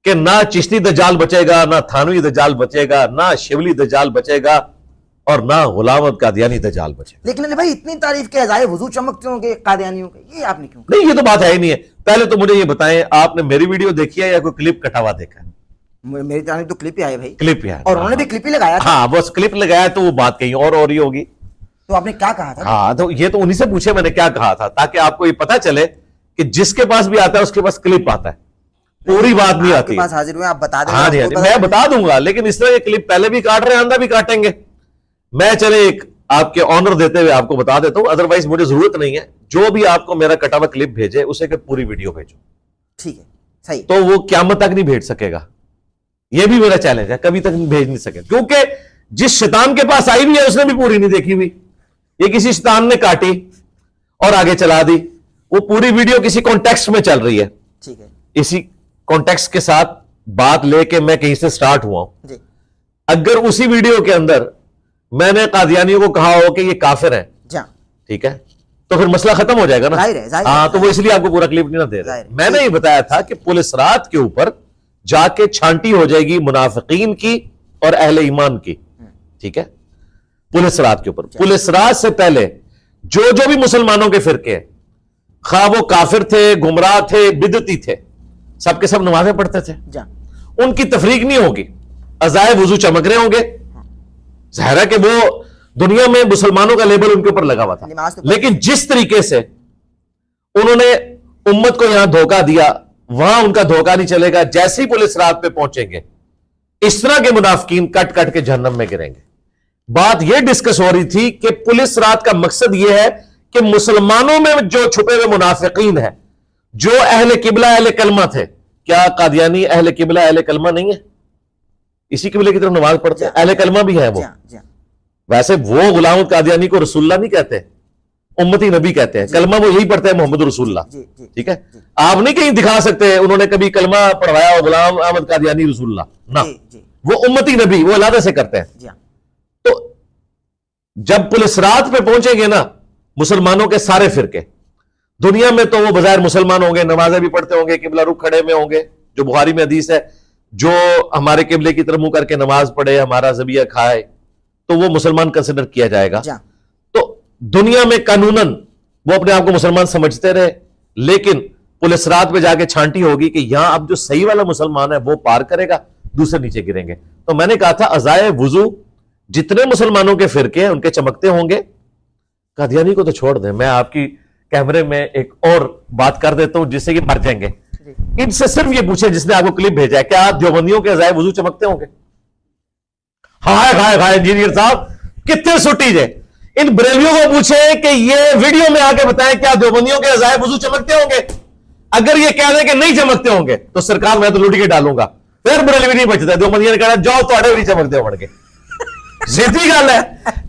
کہ نہ چشتی دجال بچے گا, نہ تھانوی دجال بچے گا, نہ شبلی دجال بچے گا, اور نہ غلام احمد قادیانی دجال بچے گا. لیکن بھائی اتنی تعریف کے عزائے وضو چمکتے ہوں گے قادیانیوں کے, یہ آپ نے کیوں؟ نہیں, یہ تو بات ہے ہی نہیں ہے. پہلے تو مجھے یہ بتائیں آپ نے میری ویڈیو دیکھی ہے یا کوئی کلپ کٹا ہوا دیکھا ہے؟ میری طرح تو کلپ ہی آئے بھائی, کلپ ہی ہے, اور انہوں نے بھی کلپ ہی لگایا تھا. ہاں بس کلپ لگایا تو وہ بات کہیں اور ہو رہی ہوگی. تو آپ نے کیا کہا تھا؟ ہاں تو یہ تو انہی سے پوچھے میں نے کیا کہا تھا, تاکہ آپ کو یہ پتا چلے کہ جس کے پاس بھی آتا ہے اس کے پاس کلپ آتا ہے, پوری بات نہیں آتی. پاس حاضر ہوئے, آپ بتا دیں. ہاں جی, میں بتا دوں گا, لیکن اس طرح یہ کلپ پہلے بھی کاٹ رہے ہیں, آندہ بھی کاٹیں گے. میں چلے ایک آپ کے آنر دیتے ہوئے آپ کو بتا دیتا ہوں, ادروائز مجھے ضرورت نہیں ہے, جو بھی آپ کو میرا کٹا ہوا کلپ بھیجے اسے کہ پوری ویڈیو بھیجو, ٹھیک ہے, صحیح, تو وہ قیامت تک نہیں بھیج سکے گا. یہ بھی میرا چیلنج ہے, کبھی تک بھیج نہیں سکے, کیونکہ جس شیطان کے پاس آئی بھی ہے اس نے بھی پوری نہیں دیکھی ہوئی. یہ کسی شیطان نے کاٹی اور آگے چلا دی, وہ پوری ویڈیو کسی کانٹیکسٹ میں چل رہی ہے, ٹھیک ہے, اسی کانٹیکسٹ کے ساتھ بات لے کے میں کہیں سے سٹارٹ ہوا ہوں. جی, اگر اسی ویڈیو کے اندر میں نے قادیانیوں کو کہا ہو کہ یہ کافر ہیں, جہاں, ٹھیک ہے, تو پھر مسئلہ ختم ہو جائے گا نا. ظاہر ہے, ظاہر ہے, ہاں, تو وہ اس لیے آپ کو پورا کلپ نہیں نہ دے رہے. میں نے یہ بتایا تھا کہ پولیس رات کے اوپر جا کے چھانٹی ہو جائے گی منافقین کی اور اہل ایمان کی, ٹھیک ہے, پولیس رات کے اوپر. پولیس رات سے پہلے جو بھی مسلمانوں کے فرقے ہیں, خواہ وہ کافر تھے, گمراہ تھے, بدعتی تھے, سب کے سب نمازیں پڑھتے تھے, جہاں, ان کی تفریق نہیں ہوگی, ازائے وضو چمک رہے ہوں گے. ظاہر ہے کہ وہ دنیا میں مسلمانوں کا لیبل ان کے اوپر لگا ہوا تھا, لیکن جس طریقے سے انہوں نے امت کو یہاں دھوکہ دیا وہاں ان کا دھوکہ نہیں چلے گا. جیسے ہی پولیس رات پہ پہنچیں گے اس طرح کے منافقین کٹ کٹ کے جہنم میں گریں گے. بات یہ ڈسکس ہو رہی تھی کہ پولیس رات کا مقصد یہ ہے کہ مسلمانوں میں جو چھپے ہوئے منافقین ہیں, جو اہل قبلہ اہل کلمہ تھے, کیا قادیانی اہل قبلہ اہل کلمہ نہیں ہے؟ اسی قبلے کی طرف نماز پڑھتے ہیں, اہل کلمہ بھی ہیں وہ. ویسے وہ غلام قادیانی کو رسول اللہ نہیں کہتے, امتی نبی کہتے ہیں. کلمہ وہ یہی پڑھتے ہیں محمد رسول اللہ, ٹھیک ہے. آپ نہیں کہیں دکھا سکتے انہوں نے کبھی کلمہ پڑھوایا ہو غلام احمد قادیانی رسول اللہ, نہ, وہ امتی نبی, وہ علیحدہ سے کرتے ہیں. تو جب پولیس رات پہ پہنچیں گے نا مسلمانوں کے سارے فرقے دنیا میں, تو وہ بظاہر مسلمان ہوں گے, نمازیں بھی پڑھتے ہوں گے, قبلہ رخ کھڑے میں ہوں گے, جو بخاری میں حدیث ہے جو ہمارے قبلے کی طرف منہ کر کے نماز پڑھے, ہمارا ذبیحہ کھائے, تو وہ مسلمان کنسیڈر کیا جائے گا. تو دنیا میں قانوناً وہ اپنے آپ کو مسلمان سمجھتے رہے, لیکن پولیس رات پہ جا کے چھانٹی ہوگی کہ یہاں اب جو صحیح والا مسلمان ہے وہ پار کرے گا, دوسرے نیچے گریں گے. تو میں نے کہا تھا ازائے وضو جتنے مسلمانوں کے فرقے ہیں ان کے چمکتے ہوں گے. قادیانی کو تو چھوڑ دیں, میں آپ کی کیمرے میں ایک اور بات کر دیتا ہوں جس سے کہ مر جائیں گے. ان سے صرف یہ پوچھیں جس نے آپ کو کلپ بھیجا ہے, کیا دیوبندیوں کے ازائے وضو چمکتے ہوں گے؟ ہائے انجینئر صاحب کتنے سٹی جے. ان بریلویوں کو پوچھیں کہ یہ ویڈیو میں آ کے بتائیں کیا دیوبندیوں کے ازائے وضو چمکتے ہوں گے. اگر یہ کہہ دیں کہ نہیں چمکتے ہوں گے تو سرکار میں تو لوٹ کے ڈالوں گا, پھر بریلوی نہیں بچتا. دیوبندیوں نے کہا جاؤ تھوڑے بھی چمکتے ہو کے, سیدھی گل ہے.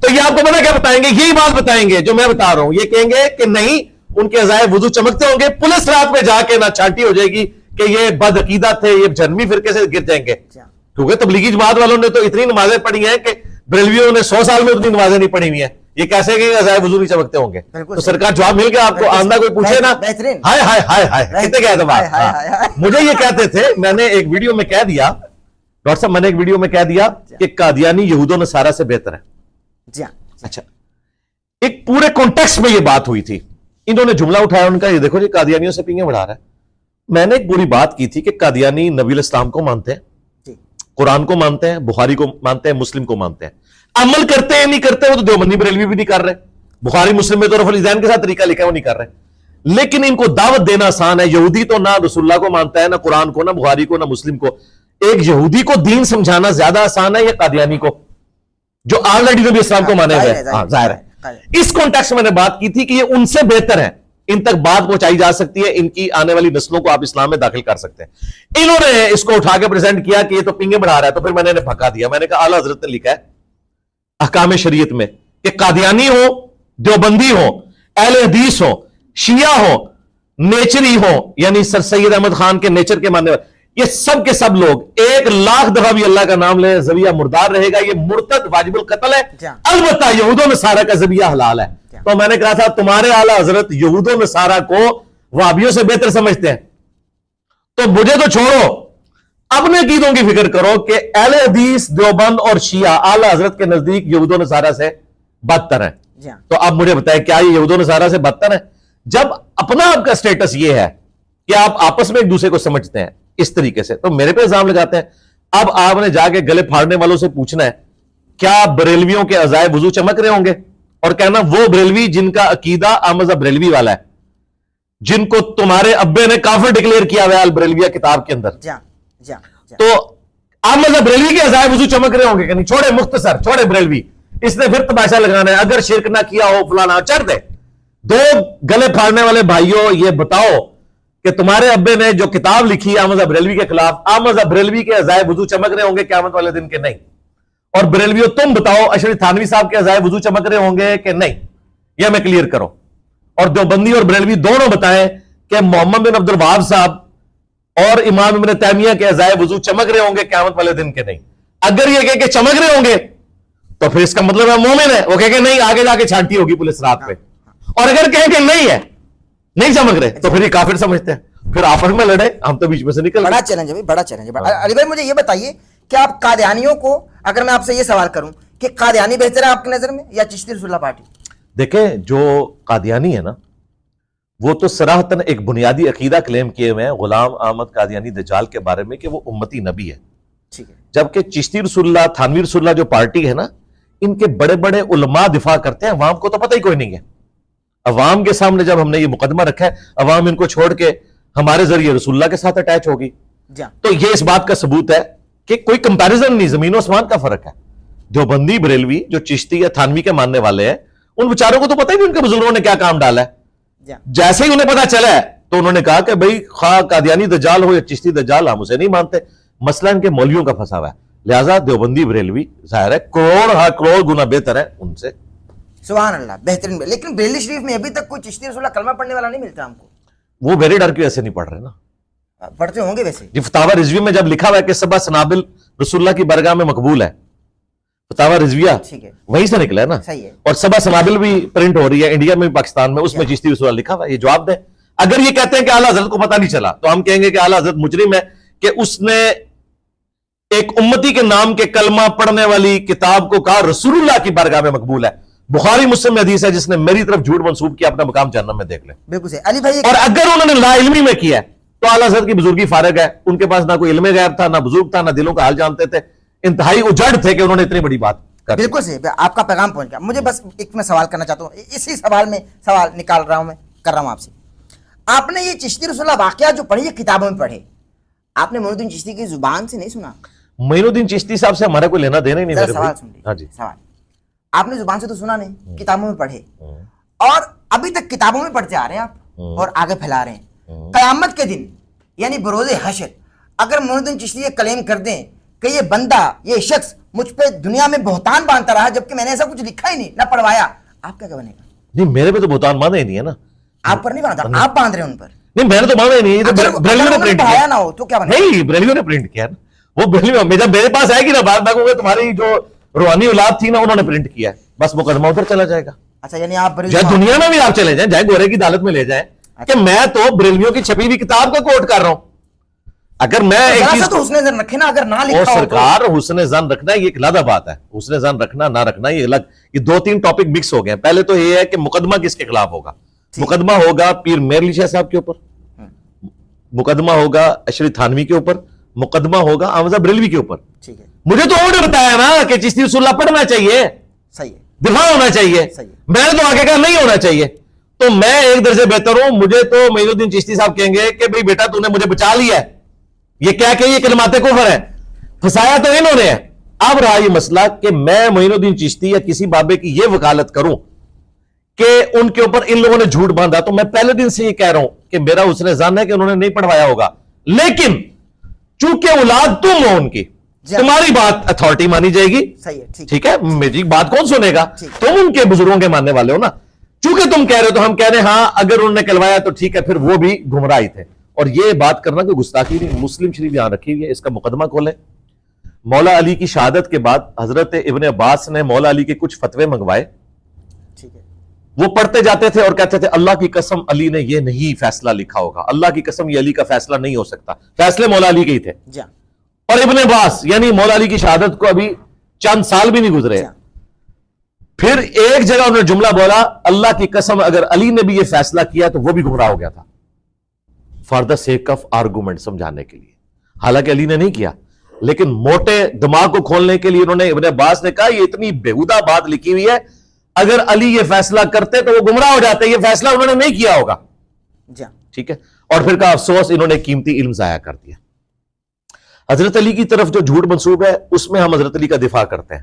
تو یہ آپ کو پتا کیا بتائیں گے, یہی بات بتائیں گے جو میں بتا رہا ہوں. یہ کہیں گے کہ نہیں ان کے ازائے وضو چمکتے ہوں گے. پولیس رات میں جا کے نہ چھانٹی ہو جائے گی کہ یہ بد عقیدہ تھے, یہ جہنمی فرقے سے گر جائیں گے. کیونکہ تبلیغی جماعت والوں نے تو اتنی نمازیں پڑھی ہیں کہ بریلویوں نے 100 سال میں اتنی نمازیں نہیں پڑھی ہوئی ہیں. یہ کیسے کہ ازائے وضو نہیں چمکتے ہوں گے؟ تو سرکار جواب مل گیا آپ کو. آندہ کوئی پوچھے نا, ہائے ہائے ہائے ہائے کتنے کہہ دیں. مجھے یہ کہتے تھے, میں نے ایک ویڈیو میں کہہ دیا, ڈاکٹر صاحب میں نے ایک ویڈیو میں کہہ دیا کہ قادیانی یہود و نصارہ سے بہتر ہے. اچھا, ایک پورے کانٹیکسٹ میں یہ بات ہوئی تھی. انہوں نے جملہ اٹھایا, ان کا یہ دیکھو جی قادیانیوں سے پینگیں بڑھا رہا ہے. میں نے ایک پوری بات کی تھی کہ قادیانی نبی الاسلام کو مانتے ہیں, قرآن کو مانتے ہیں, بخاری کو مانتے ہیں, مسلم کو مانتے ہیں. عمل کرتے ہیں نہیں کرتے, وہ تو دیوبندی بریلوی بھی نہیں کر رہے. بخاری مسلم میں تو رفع الیدین کے ساتھ طریقہ لکھا ہے وہ نہیں کر رہے. لیکن ان کو دعوت دینا آسان ہے. یہودی تو نہ رسول اللہ کو مانتا ہے, نہ قرآن کو, نہ بخاری کو, نہ مسلم کو. ایک یہودی کو دین سمجھانا زیادہ آسان ہے یا قادیانی کو جو آلریڈی نبی اسلام کو مانے ہوئے ہیں؟ ظاہر ہے. اس کانٹیکسٹ میں نے بات کی تھی کہ یہ ان سے بہتر ہے, ان تک بات پہنچائی جا سکتی ہے, ان کی آنے والی نسلوں کو آپ اسلام میں داخل کر سکتے ہیں. انہوں نے اس کو اٹھا کے پریزنٹ کیا کہ یہ تو پنگے بڑھا رہا ہے. تو پھر میں نے پھکا دیا. میں نے کہا اعلیٰ حضرت نے لکھا ہے احکام شریعت میں کہ قادیانی ہو, دیوبندی ہو, اہل حدیث ہو, شیعہ ہو, نیچری ہو, یعنی سر سید احمد خان کے نیچر کے ماننے والے, یہ سب کے سب لوگ 1,00,000 دفعہ بھی اللہ کا نام لے, ذبیحہ مردار رہے گا. یہ مرتد واجب القتل ہے. البتہ یہود و نصارہ کا ذبیحہ حلال ہے. تو میں نے کہا تھا تمہارے اعلیٰ حضرت یہود و نصارہ کو وہابیوں سے بہتر سمجھتے ہیں, تو مجھے تو چھوڑو, اپنے عقیدوں کی فکر کرو کہ اہل حدیث, دیوبند اور شیعہ اعلیٰ حضرت کے نزدیک یہود و نصارہ سے بدتر ہیں. تو اب مجھے بتائیں کیا یہ یہود و نصارہ سے بدتر ہیں؟ جب اپنا آپ کا سٹیٹس یہ ہے کہ آپ آپس میں ایک دوسرے کو سمجھتے ہیں اس طریقے سے, تو میرے پہ الزام لگاتے ہیں. اب آپ نے جا کے گلے پھاڑنے والوں سے پوچھنا ہے کیا بریلویوں کے ازائے وضو چمک رہے ہوں گے, اور کہنا وہ بریلوی جن کا عقیدہ احمد بریلوی والا ہے, جن کو تمہارے ابے نے کافر ڈکلیئر کیا ہوا ہے البریلویہ کتاب کے اندر, تو احمد بریلوی کے ازائے وضو چمک رہے ہوں گے کہ نہیں؟ چھوڑے مختصر, چھوڑے بریلوی, اس نے پھر تماشا لگانا ہے, اگر شرک نہ کیا ہو فلانا چڑھ دے. دو گلے پھاڑنے والے بھائیوں یہ بتاؤ کہ تمہارے ابے نے جو کتاب لکھی احمد بریلوی کے خلاف, احمد بریلوی کے عزائے وضو چمک رہے ہوں گے قیامت والے دن کے نہیں؟ اور بریلویوں تم بتاؤ اشرف تھانوی صاحب کے عزائے وضو چمک رہے ہوں گے کہ نہیں؟ یہ ہمیں کلیئر کرو. اور دیوبندی اور بریلوی دونوں بتائیں کہ محمد بن عبد الوہاب صاحب اور امام ابن تیمیہ کے عزائے وضو چمک رہے ہوں گے قیامت والے دن کے نہیں؟ اگر یہ کہہ کہ چمک رہے ہوں گے تو پھر اس کا مطلب ہے مومن ہے, وہ کہہ کہ نہیں آگے جا کے چھانٹی ہوگی پولیس رات پہ. اور اگر کہیں کہ نہیں ہے, نہیں چمک رہے, تو پھر یہ کافر سمجھتے ہیں, پھر آپس میں لڑے, ہم تو بیچ میں سے نکل. بڑا چیلنج ہے, بڑا چیلنج ہے. علی بھائی مجھے یہ بتائیے کہ آپ قادیانیوں کو, اگر میں آپ سے یہ سوال کروں کہ قادیانی بہتر ہے آپ کی نظر میں یا چشتی رسول اللہ پارٹی؟ دیکھیں جو قادیانی ہے نا وہ تو صراحتاً ایک بنیادی عقیدہ کلیم کیے ہوئے ہیں غلام احمد قادیانی دجال کے بارے میں کہ وہ امتی نبی ہے. ٹھیک ہے. جبکہ چشتی رسول اللہ, تھانوی رسول اللہ جو پارٹی ہے نا, ان کے بڑے بڑے علماء دفاع کرتے ہیں, عوام کو تو پتہ ہی کوئی نہیں ہے. عوام کے سامنے جب ہم نے یہ مقدمہ رکھا ہے, عوام ان کو چھوڑ کے ہمارے ذریعے رسول اللہ کے ساتھ اٹیچ ہوگی, تو یہ اس بات کا ثبوت ہے کہ کوئی کمپیریزن نہیں, زمین و آسمان کا فرق ہے. دیوبندی بریلوی جو چشتی یا تھانوی کے ماننے والے ہیں, ان بیچاروں کو تو پتہ ہی نہیں ان کے بزرگوں نے کیا کام ڈالا ہے. جیسے ہی انہیں پتا چلا ہے تو انہوں نے کہا کہ بھئی خواہ قادیانی دجال ہو یا چشتی دجال, ہم اسے نہیں مانتے. مسئلہ ان کے مولویوں کا پھنسا ہوا ہے. لہٰذا دیوبندی بریلوی ظاہر ہے کروڑ گنا بہتر ہے ان سے. سبحان اللہ, بہترین. لیکن بریلی شریف میں ابھی تک کوئی چشتی رسول اللہ کلمہ پڑھنے والا نہیں ملتا ہم کو. وہ میرے ڈر کی وجہ سے نہیں پڑھ رہے نا, پڑھتے ہوں گے ویسے. یہ فتاوی رضوی میں جب لکھا ہوا ہے کہ سبع سنابل رسول اللہ کی برگاہ میں مقبول ہے, فتاوی رضویہ وہیں سے نکلا ہے نا. صحیح ہے. اور سبع سنابل بھی پرنٹ ہو رہی ہے انڈیا میں, پاکستان میں, اس میں چشتی رسول اللہ لکھا ہوا ہے. یہ جواب دیں. اگر یہ کہتے ہیں کہ اعلیٰ حضرت کو پتہ نہیں چلا تو ہم کہیں گے کہ اعلیٰ حضرت مجرم ہے کہ اس نے ایک امتی کے نام کے کلمہ پڑھنے والی کتاب کو کہا رسول اللہ کی بارگاہ میں مقبول ہے. بخاری مسلم میں حدیث ہے, جس نے میری طرف جھوٹ منسوب کیا اپنا مقام جہنم میں دیکھ لے. بالکل صحیح. علی بھائی, اور اگر انہوں نے لا علمی میں کیا ہے تو اعلیٰ حضرت کی بزرگی فارغ ہے, ان کے پاس نہ کوئی علم غیب تھا, نہ بزرگ تھا, نہ دلوں کا حال جانتے تھے, انتہائی اجڑ تھے کہ انہوں نے اتنی بڑی بات کر دی. بالکل صحیح, آپ کا پیغام پہنچ گیا. مجھے بس ایک میں سوال کرنا چاہتا ہوں, اسی سوال میں سوال نکال رہا ہوں, میں کر رہا ہوں آپ سے. آپ نے یہ چشتی رسول اللہ واقعہ جو پڑھی ہے کتابوں میں پڑھے, آپ نے معین الدین چشتی کی زبان سے نہیں سنا؟ معین الدین چشتی صاحب سے ہمارا کوئی لینا دینا ہی نہیں. میرے سوال سن لیجیے. ہاں جی, سوال آپ نے زبان سے تو سنا نہیں, کتابوں میں پڑھے, اور ابھی تک کتابوں میں پڑھتے آ رہے ہیں آپ, اور آگے پھیلا رہے ہیں. قیامت کے دن یعنی بروز حشر اگر معین الدین چشتی یہ کلیم کر دیں کہ یہ بندہ, یہ شخص مجھ پہ دنیا میں بہتان باندھتا رہا جبکہ میں نے ایسا کچھ لکھا ہی نہیں, نہ پڑھوایا, آپ کیا بنے گا؟ نہیں میرے پہ تو بہتان باندھا ہی نہیں ہے نا. آپ پر نہیں باندھا, آپ باندھ رہے ہیں ان پر. نہیں میں نے تو باندھا ہی نہیں, بریلویوں نے پرنٹ کیا. نہ ہو تو کیا بنے؟ نہیں بریلویوں نے پرنٹ کیا نا, وہ بریلویوں میں جب میرے پاس آئے گی نا بات, میں کہوں گا تمہاری جو روحانی اولاد تھی نا انہوں نے پرنٹ کیا ہے, بس مقدمہ ادھر چلا جائے گا. اچھا یعنی آپ چاہے دنیا میں بھی آپ چلے جائیں, چاہے گورے کی عدالت میں لے جائیں, کہ میں تو بریلویوں کی چھپی ہوئی کتاب کا کوٹ کر رہا ہوں. اگر میں ایک چیز تو حسن زن رکھے نا, اگر نہ لکھا ہو سرکار حسن زن رکھنا یہ ایک علیحدہ بات ہے, حسن زن رکھنا نہ رکھنا یہ الگ. یہ دو تین ٹاپک مکس ہو گئے. پہلے تو یہ ہے کہ مقدمہ کس کے خلاف ہوگا. مقدمہ ہوگا پیر میر علی شاہ صاحب کے اوپر, مقدمہ ہوگا اشرف تھانوی کے اوپر, مقدمہ ہوگا احمد بریلوی کے اوپر. ٹھیک ہے. مجھے تو اور بتایا نا کہ چشتی رسول اللہ پڑھنا چاہیے, صحیح ہے, دفاع ہونا چاہیے. میں نے تو آگے کہا نہیں ہونا چاہیے. تو میں ایک درجے بہتر ہوں. مجھے تو معین الدین چشتی صاحب کہیں گے کہ بھئی بیٹا تو نے مجھے بچا لیا ہے, یہ کیا کہ یہ کلمات کفر ہے, پھنسایا تو انہوں نے ہے. اب رہا یہ مسئلہ کہ میں معین الدین چشتی یا کسی بابے کی یہ وکالت کروں کہ ان کے اوپر ان لوگوں نے جھوٹ باندھا, تو میں پہلے دن سے یہ کہہ رہا ہوں کہ میرا حسن ظن ہے کہ انہوں نے نہیں پڑھوایا ہوگا. لیکن چونکہ اولاد تم ہو ان کی, تمہاری بات اتھارٹی مانی جائے گی. ٹھیک ہے, میری بات کون سنے گا, تم ان کے بزرگوں کے ماننے والے ہو نا. چونکہ تم کہہ رہے ہو تو ہم کہہ رہے ہیں ہاں اگر انہوں نے کلوایا تو ٹھیک ہے, پھر وہ بھی گمراہی تھے. اور یہ بات کرنا کوئی گستاخی نہیں. مسلم شریف یہاں رکھی ہوئی ہے, اس کا مقدمہ کھولیں. مولا علی کی شہادت کے بعد حضرت ابن عباس نے مولا علی کے کچھ فتوے منگوائے. وہ پڑھتے جاتے تھے اور کہتے تھے اللہ کی قسم علی نے یہ نہیں فیصلہ لکھا ہوگا, اللہ کی قسم یہ علی کا فیصلہ نہیں ہو سکتا. فیصلے مولا علی کے ہی تھے. اور ابن عباس یعنی مولا علی کی شہادت کو ابھی چند سال بھی نہیں گزرے. پھر ایک جگہ انہوں نے جملہ بولا اللہ کی قسم اگر علی نے بھی یہ فیصلہ کیا تو وہ بھی گمراہ ہو گیا تھا, for the sake of argument, سمجھانے کے لیے. حالانکہ علی نے نہیں کیا, لیکن موٹے دماغ کو کھولنے کے لیے انہوں نے, ابن عباس نے کہا یہ اتنی بےہودہ بات لکھی ہوئی ہے, اگر علی یہ فیصلہ کرتے تو وہ گمراہ ہو جاتے, یہ فیصلہ انہوں نے نہیں کیا ہوگا. ٹھیک ہے. اور پھر کہا افسوس انہوں نے قیمتی علم ضائع کر دیا. حضرت علی کی طرف جو جھوٹ منسوب ہے اس میں ہم حضرت علی کا دفاع کرتے ہیں,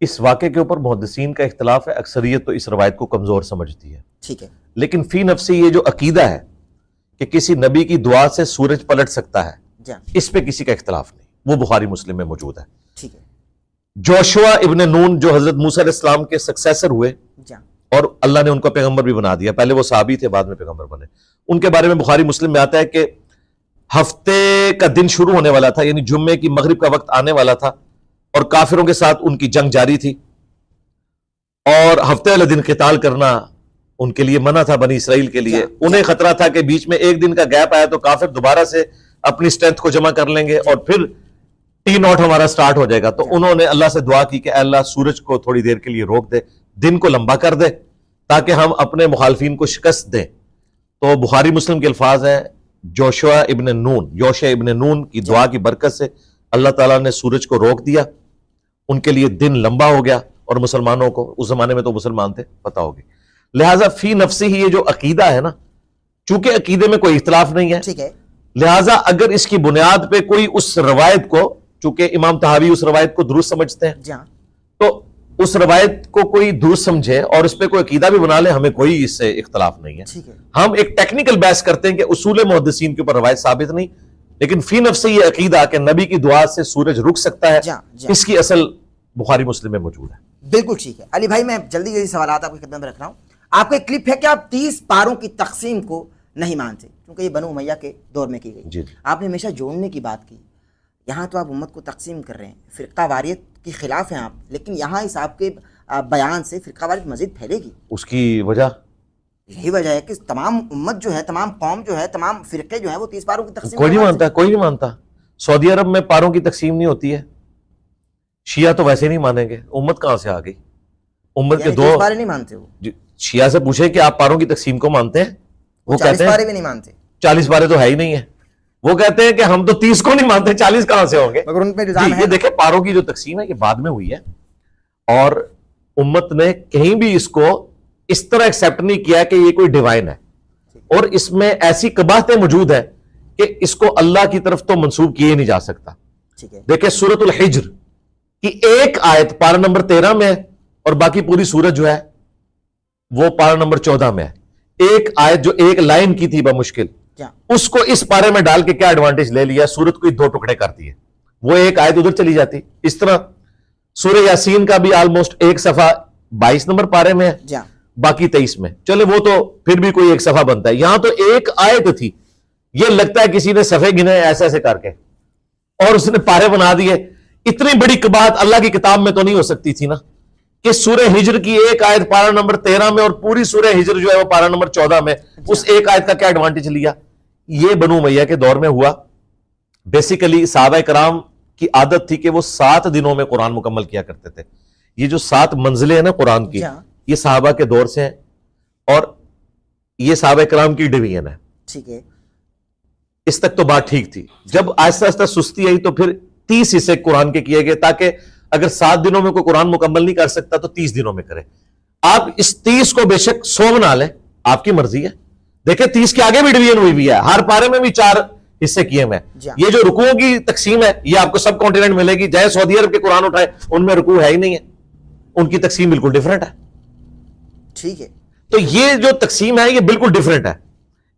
اس واقعے کے اوپر محدثین کا اختلاف ہے، اکثریت تو اس روایت کو کمزور سمجھتی ہے، ٹھیک ہے، لیکن فی نفسی یہ جو عقیدہ ہے کہ کسی نبی کی دعا سے سورج پلٹ سکتا ہے، جی اس پہ کسی کا اختلاف نہیں، وہ بخاری مسلم میں موجود ہے۔ ٹھیک ہے، جوشوا ابن نون جو حضرت موسیٰ علیہ السلام کے سکسیسر ہوئے جی اور اللہ نے ان کو پیغمبر بھی بنا دیا، پہلے وہ صحابی تھے بعد میں پیغمبر بنے، ان کے بارے میں بخاری مسلم میں آتا ہے کہ ہفتے کا دن شروع ہونے والا تھا، یعنی جمعے کی مغرب کا وقت آنے والا تھا، اور کافروں کے ساتھ ان کی جنگ جاری تھی، اور ہفتے والے دن قتال کرنا ان کے لیے منع تھا، بنی اسرائیل کے لیے۔ انہیں خطرہ تھا کہ بیچ میں ایک دن کا گیپ آیا تو کافر دوبارہ سے اپنی اسٹرینتھ کو جمع کر لیں گے اور پھر ٹی ناٹ ہمارا سٹارٹ ہو جائے گا۔ تو انہوں نے اللہ سے دعا کی کہ اے اللہ سورج کو تھوڑی دیر کے لیے روک دے، دن کو لمبا کر دے تاکہ ہم اپنے مخالفین کو شکست دیں۔ تو بخاری مسلم کے الفاظ ہیں یوشع ابن نون کی دعا کی برکت سے اللہ تعالیٰ نے سورج کو روک دیا، ان کے لیے دن لمبا ہو گیا، اور مسلمانوں کو، اس زمانے میں تو مسلمان تھے، پتہ ہوگی۔ لہٰذا فی نفسی ہی یہ جو عقیدہ ہے نا، چونکہ عقیدے میں کوئی اختلاف نہیں ہے، ٹھیک ہے، لہٰذا اگر اس کی بنیاد پہ کوئی اس روایت کو، چونکہ امام طحاوی اس روایت کو درست سمجھتے ہیں، جی ہاں، تو اس روایت کو کوئی درست سمجھے اور اس پہ کوئی عقیدہ بھی بنا لے، ہمیں کوئی اس سے اختلاف نہیں ہے۔ ٹھیک ہے، ہم ایک ٹیکنیکل بحث کرتے ہیں کہ اصول محدثین کے اوپر روایت ثابت نہیں، لیکن فی نفس یہ عقیدہ کہ نبی کی دعا سے سورج رک سکتا ہے، جی ہاں، جی ہاں، اس کی اصل بخاری مسلم میں موجود ہے۔ بالکل ٹھیک ہے۔ علی بھائی میں جلدی سوالات آپ کی خدمت میں رکھ رہا ہوں۔ آپ کا ایک کلپ ہے کہ آپ 30 پاروں کی تقسیم کو نہیں مانتے کیونکہ یہ بنو امیہ کے دور میں کی گئی، جی آپ نے ہمیشہ جوڑنے کی بات کی، یہاں تو آپ امت کو تقسیم کر رہے ہیں، فرقہ واریت کے خلاف ہیں آپ، لیکن یہاں اس آپ کے بیان سے فرقہ واریت مزید پھیلے گی۔ اس کی وجہ یہی وجہ ہے کہ تمام امت جو ہے، تمام قوم جو ہے، تمام فرقے جو ہیں وہ 30 پاروں کی تقسیم کوئی نہیں مانتا، کوئی نہیں مانتا۔ سعودی عرب میں پاروں کی تقسیم نہیں ہوتی ہے، شیعہ تو ویسے نہیں مانیں گے، امت کہاں سے آ گئی؟ امت کے 30 پارے نہیں مانتے وہ، شیعہ سے پوچھے کہ آپ پاروں کی تقسیم کو مانتے ہیں، وہ 40 کہتے ہیں پارے بھی نہیں مانتے، 40 پارے تو ہے ہی نہیں ہے، وہ کہتے ہیں کہ ہم تو 30 کو نہیں مانتے، 40 کہاں سے ہوں گے؟ مگر ان پہ الزام ہے یہ دیکھیں پاروں کی جو تقسیم ہے یہ بعد میں ہوئی ہے، اور امت نے کہیں بھی اس کو اس طرح ایکسیپٹ نہیں کیا کہ یہ کوئی ڈیوائن ہے، اور اس میں ایسی قباحتیں موجود ہیں کہ اس کو اللہ کی طرف تو منسوب کیے نہیں جا سکتا۔ ٹھیک ہے، دیکھیں سورۃ الحجر کی ایک آیت پارہ نمبر 13 میں ہے، اور باقی پوری سورت جو ہے وہ پارہ نمبر 14 میں ہے۔ ایک آیت جو ایک لائن کی تھی بمشکل، اس کو اس پارے میں ڈال کے کیا ایڈوانٹیج لے لیا، سورت کو 2 ٹکڑے کر دیے، وہ ایک آیت ادھر چلی جاتی۔ اس طرح سورہ یاسین کا بھی آلموسٹ ایک صفحہ 22 نمبر پارے میں ہے، باقی 23 میں، چلے وہ تو پھر بھی کوئی ایک صفحہ بنتا ہے، یہاں تو ایک آیت تھی، یہ لگتا ہے کسی نے صفحے گنے ایسے ایسے کر کے اور اس نے پارے بنا دیے۔ اتنی بڑی قباحت اللہ کی کتاب میں تو نہیں ہو سکتی تھی نا، کہ سورہ ہجر کی ایک آیت پارہ نمبر 13 میں اور پوری سورہ ہجر جو ہے وہ پارہ نمبر 14 میں، اس ایک آیت کا کیا ایڈوانٹیج لیا؟ یہ بنو امیہ کے دور میں ہوا۔ بیسیکلی صحابہ کرام کی عادت تھی کہ وہ 7 دنوں میں قرآن مکمل کیا کرتے تھے۔ یہ جو 7 منزلیں ہیں نا قرآن کی، یہ صحابہ کے دور سے ہیں، اور یہ صحابہ کرام کی ڈویژن ہے۔ ٹھیک ہے، اس تک تو بات ٹھیک تھی، جب آہستہ آہستہ سستی آئی تو پھر 30 حصے قرآن کے کیے گئے، تاکہ اگر 7 دنوں میں کوئی قرآن مکمل نہیں کر سکتا تو 30 دنوں میں کرے۔ آپ اس 30 کو بے شک 100 بنا لیں، آپ کی مرضی ہے۔ دیکھیں 30 کے آگے بھی ڈویژن ہوئی بھی ہے، ہر پارے میں بھی 4 حصے کیے ہوئے ہیں۔ یہ جو رکوعوں کی تقسیم ہے یہ آپ کو سب کانٹیننٹ ملے گی، چاہے سعودی عرب کے قرآن اٹھائے ان میں رکوع ہے ہی نہیں ہے، ان کی تقسیم بالکل ڈیفرنٹ ہے۔ ٹھیک ہے، تو یہ جو تقسیم ہے یہ بالکل ڈیفرنٹ ہے۔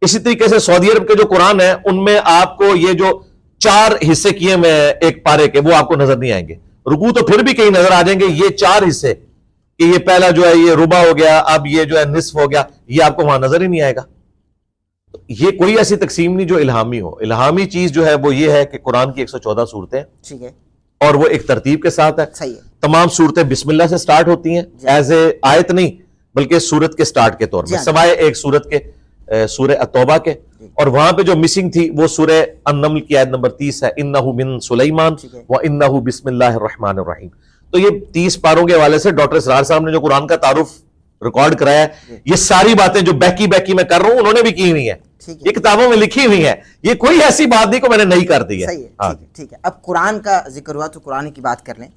اسی طریقے سے سعودی عرب کے جو قرآن ہے ان میں آپ کو یہ جو 4 حصے کیے ہوئے ہیں ایک پارے کے، وہ آپ کو نظر نہیں آئیں گے۔ رکوع تو پھر بھی کہیں نظر آ جائیں گے، یہ 4 حصے کہ یہ پہلا جو ہے یہ ربع ہو گیا، اب یہ جو ہے نصف ہو گیا، یہ آپ کو وہاں نظر ہی نہیں آئے گا۔ یہ کوئی ایسی تقسیم نہیں جو الہامی ہو۔ الہامی چیز جو ہے وہ یہ ہے کہ قرآن کی 114 صورتیں، ٹھیک ہے، اور وہ ایک ترتیب کے ساتھ ہے۔ صحیح ہے، تمام صورتیں بسم اللہ سے سٹارٹ ہوتی ہیں، ایز اے آیت نہیں بلکہ سورت کے سٹارٹ کے طور میں، سوائے ایک سورت کے سورہ التوبہ کے، اور وہاں پہ جو مسنگ تھی وہ سورہ النمل کی آیت نمبر 30 ہے، انہ من سلیمان وانہ بسم اللہ الرحمن الرحیم۔ تو یہ 30 پاروں کے حوالے سے ڈاکٹر اسرار صاحب نے جو قرآن کا تعارف ریکارڈ کرایا ہے، یہ ساری باتیں جو بیکی میں کر رہا ہوں انہوں نے بھی کی ہوئی ہیں، یہ کتابوں میں لکھی ہوئی ہیں، یہ کوئی ایسی بات نہیں کہ میں نے نہیں کر دی ہے۔ صحیح ہے، ٹھیک ہے۔ اب قرآن کا ذکر ہوا تو قرآن کی بات کر لیں۔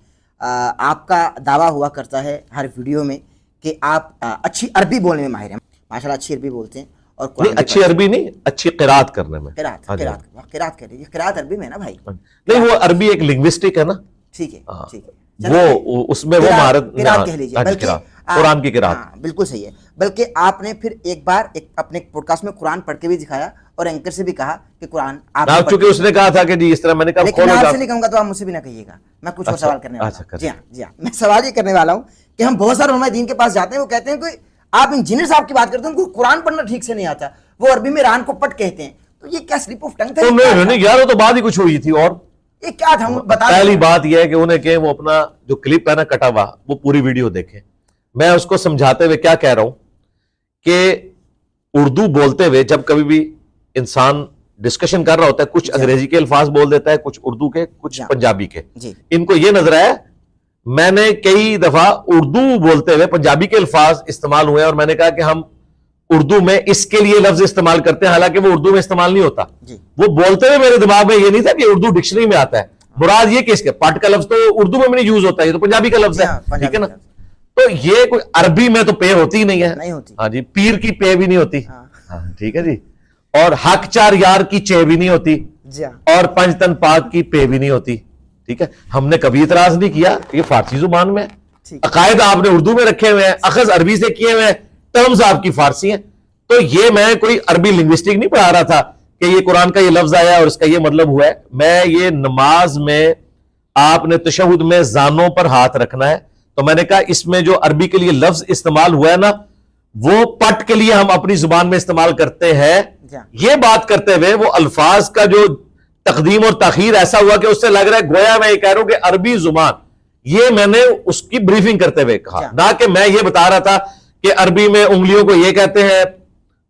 آپ کا دعویٰ ہوا کرتا ہے ہر ویڈیو میں کہ آپ اچھی عربی بولنے میں ماہر ہیں، ماشاءاللہ اچھی عربی بولتے ہیں، اور اچھی عربی نہیں، اچھی قرات کرنے میں، قرات کر رہی ہے، قرات عربی میں نا بھائی، نہیں وہ عربی ایک لنگوسٹک ہے نا۔ ٹھیک ہے، ٹھیک ہے، وہ اس میں وہ مہارت قرات کہہ لیجیے، بلکہ قرآن کی قرات بالکل صحیح ہے، بلکہ آپ نے پھر ایک بار اپنے پوڈ کاسٹ میں قرآن پڑھ کے بھی دکھایا اور اینکر سے بھی کہا کہ قرآن آپ چونکہ اس نے کہا تھا کہ جی اس طرح، میں نے کہا لیکن میں آپ سے نہیں کہوں گا تو آپ مجھ سے بھی نہ کہیے گا، میں کچھ اور سوال کرنے والا ہوں۔ جی ہاں میں سوال یہ کرنے والا ہوں کہ ہم بہت سارے علماء دین کے پاس جاتے ہیں، وہ کہتے ہیں کہ آپ انجینئر صاحب کی بات کرتے ہیں، ان کو قرآن پڑھنا ٹھیک سے نہیں آتا، وہ عربی میں ران کو پٹ کہتے ہیں، تو یہ کیا سلپ آف ٹنگ تھا؟ نہیں یار، وہ تو بعد ہی کچھ ہوئی تھی، اور یہ کیا تھا بتا دیں۔ پہلی بات یہ ہے کہ انہیں کہ وہ اپنا جو کلپ ہے نا کٹا ہوا، وہ پوری ویڈیو دیکھیں۔ میں اس کو سمجھاتے ہوئے کیا کہہ رہا ہوں کہ اردو بولتے ہوئے جب کبھی بھی انسان ڈسکشن کر رہا ہوتا ہے، کچھ انگریزی کے الفاظ بول دیتا ہے، کچھ اردو کے، کچھ پنجابی کے، ان کو یہ نظر آیا میں نے کئی دفعہ اردو بولتے ہوئے پنجابی کے الفاظ استعمال ہوئے، اور میں نے کہا کہ ہم اردو میں اس کے لیے لفظ استعمال کرتے ہیں، حالانکہ وہ اردو میں استعمال نہیں ہوتا۔ وہ بولتے ہوئے میرے دماغ میں یہ نہیں تھا کہ اردو ڈکشنری میں آتا ہے، مراد یہ کہ اس کے پٹ کا لفظ تو اردو میں بھی نہیں یوز ہوتا ہے، یہ تو پنجابی کا لفظ ہے، ٹھیک ہے نا؟ تو یہ کوئی عربی میں تو پے ہوتی ہی نہیں ہے، ہاں جی، پیر کی پے بھی نہیں ہوتی، ٹھیک ہے جی، اور حق چار یار کی چے بھی نہیں ہوتی، اور پنج تن پاک کی پے بھی نہیں ہوتی، ٹھیک ہے؟ ہم نے کبھی اعتراض نہیں کیا، یہ فارسی زبان میں ہے، عقائد آپ نے اردو میں رکھے ہوئے ہیں، اخذ عربی سے کیے ہوئے ہیں، ٹرمز آپ کی فارسی ہیں، تو یہ میں کوئی عربی لنگوسٹک نہیں پڑھا رہا تھا کہ یہ قرآن کا یہ لفظ آیا اور اس کا یہ مطلب ہوا ہے۔ میں یہ نماز میں آپ نے تشہد میں زانوں پر ہاتھ رکھنا ہے، تو میں نے کہا اس میں جو عربی کے لیے لفظ استعمال ہوا ہے نا، وہ پٹ کے لیے ہم اپنی زبان میں استعمال کرتے ہیں۔ یہ بات کرتے ہوئے وہ الفاظ کا جو تقدیم اور تاخیر ایسا ہوا کہ اس سے لگ رہا ہے گویا میں یہ کہہ رہا ہوں کہ عربی زبان، یہ میں نے اس کی بریفنگ کرتے ہوئے کہا، نہ کہ میں یہ بتا رہا تھا کہ عربی میں انگلیوں کو یہ کہتے ہیں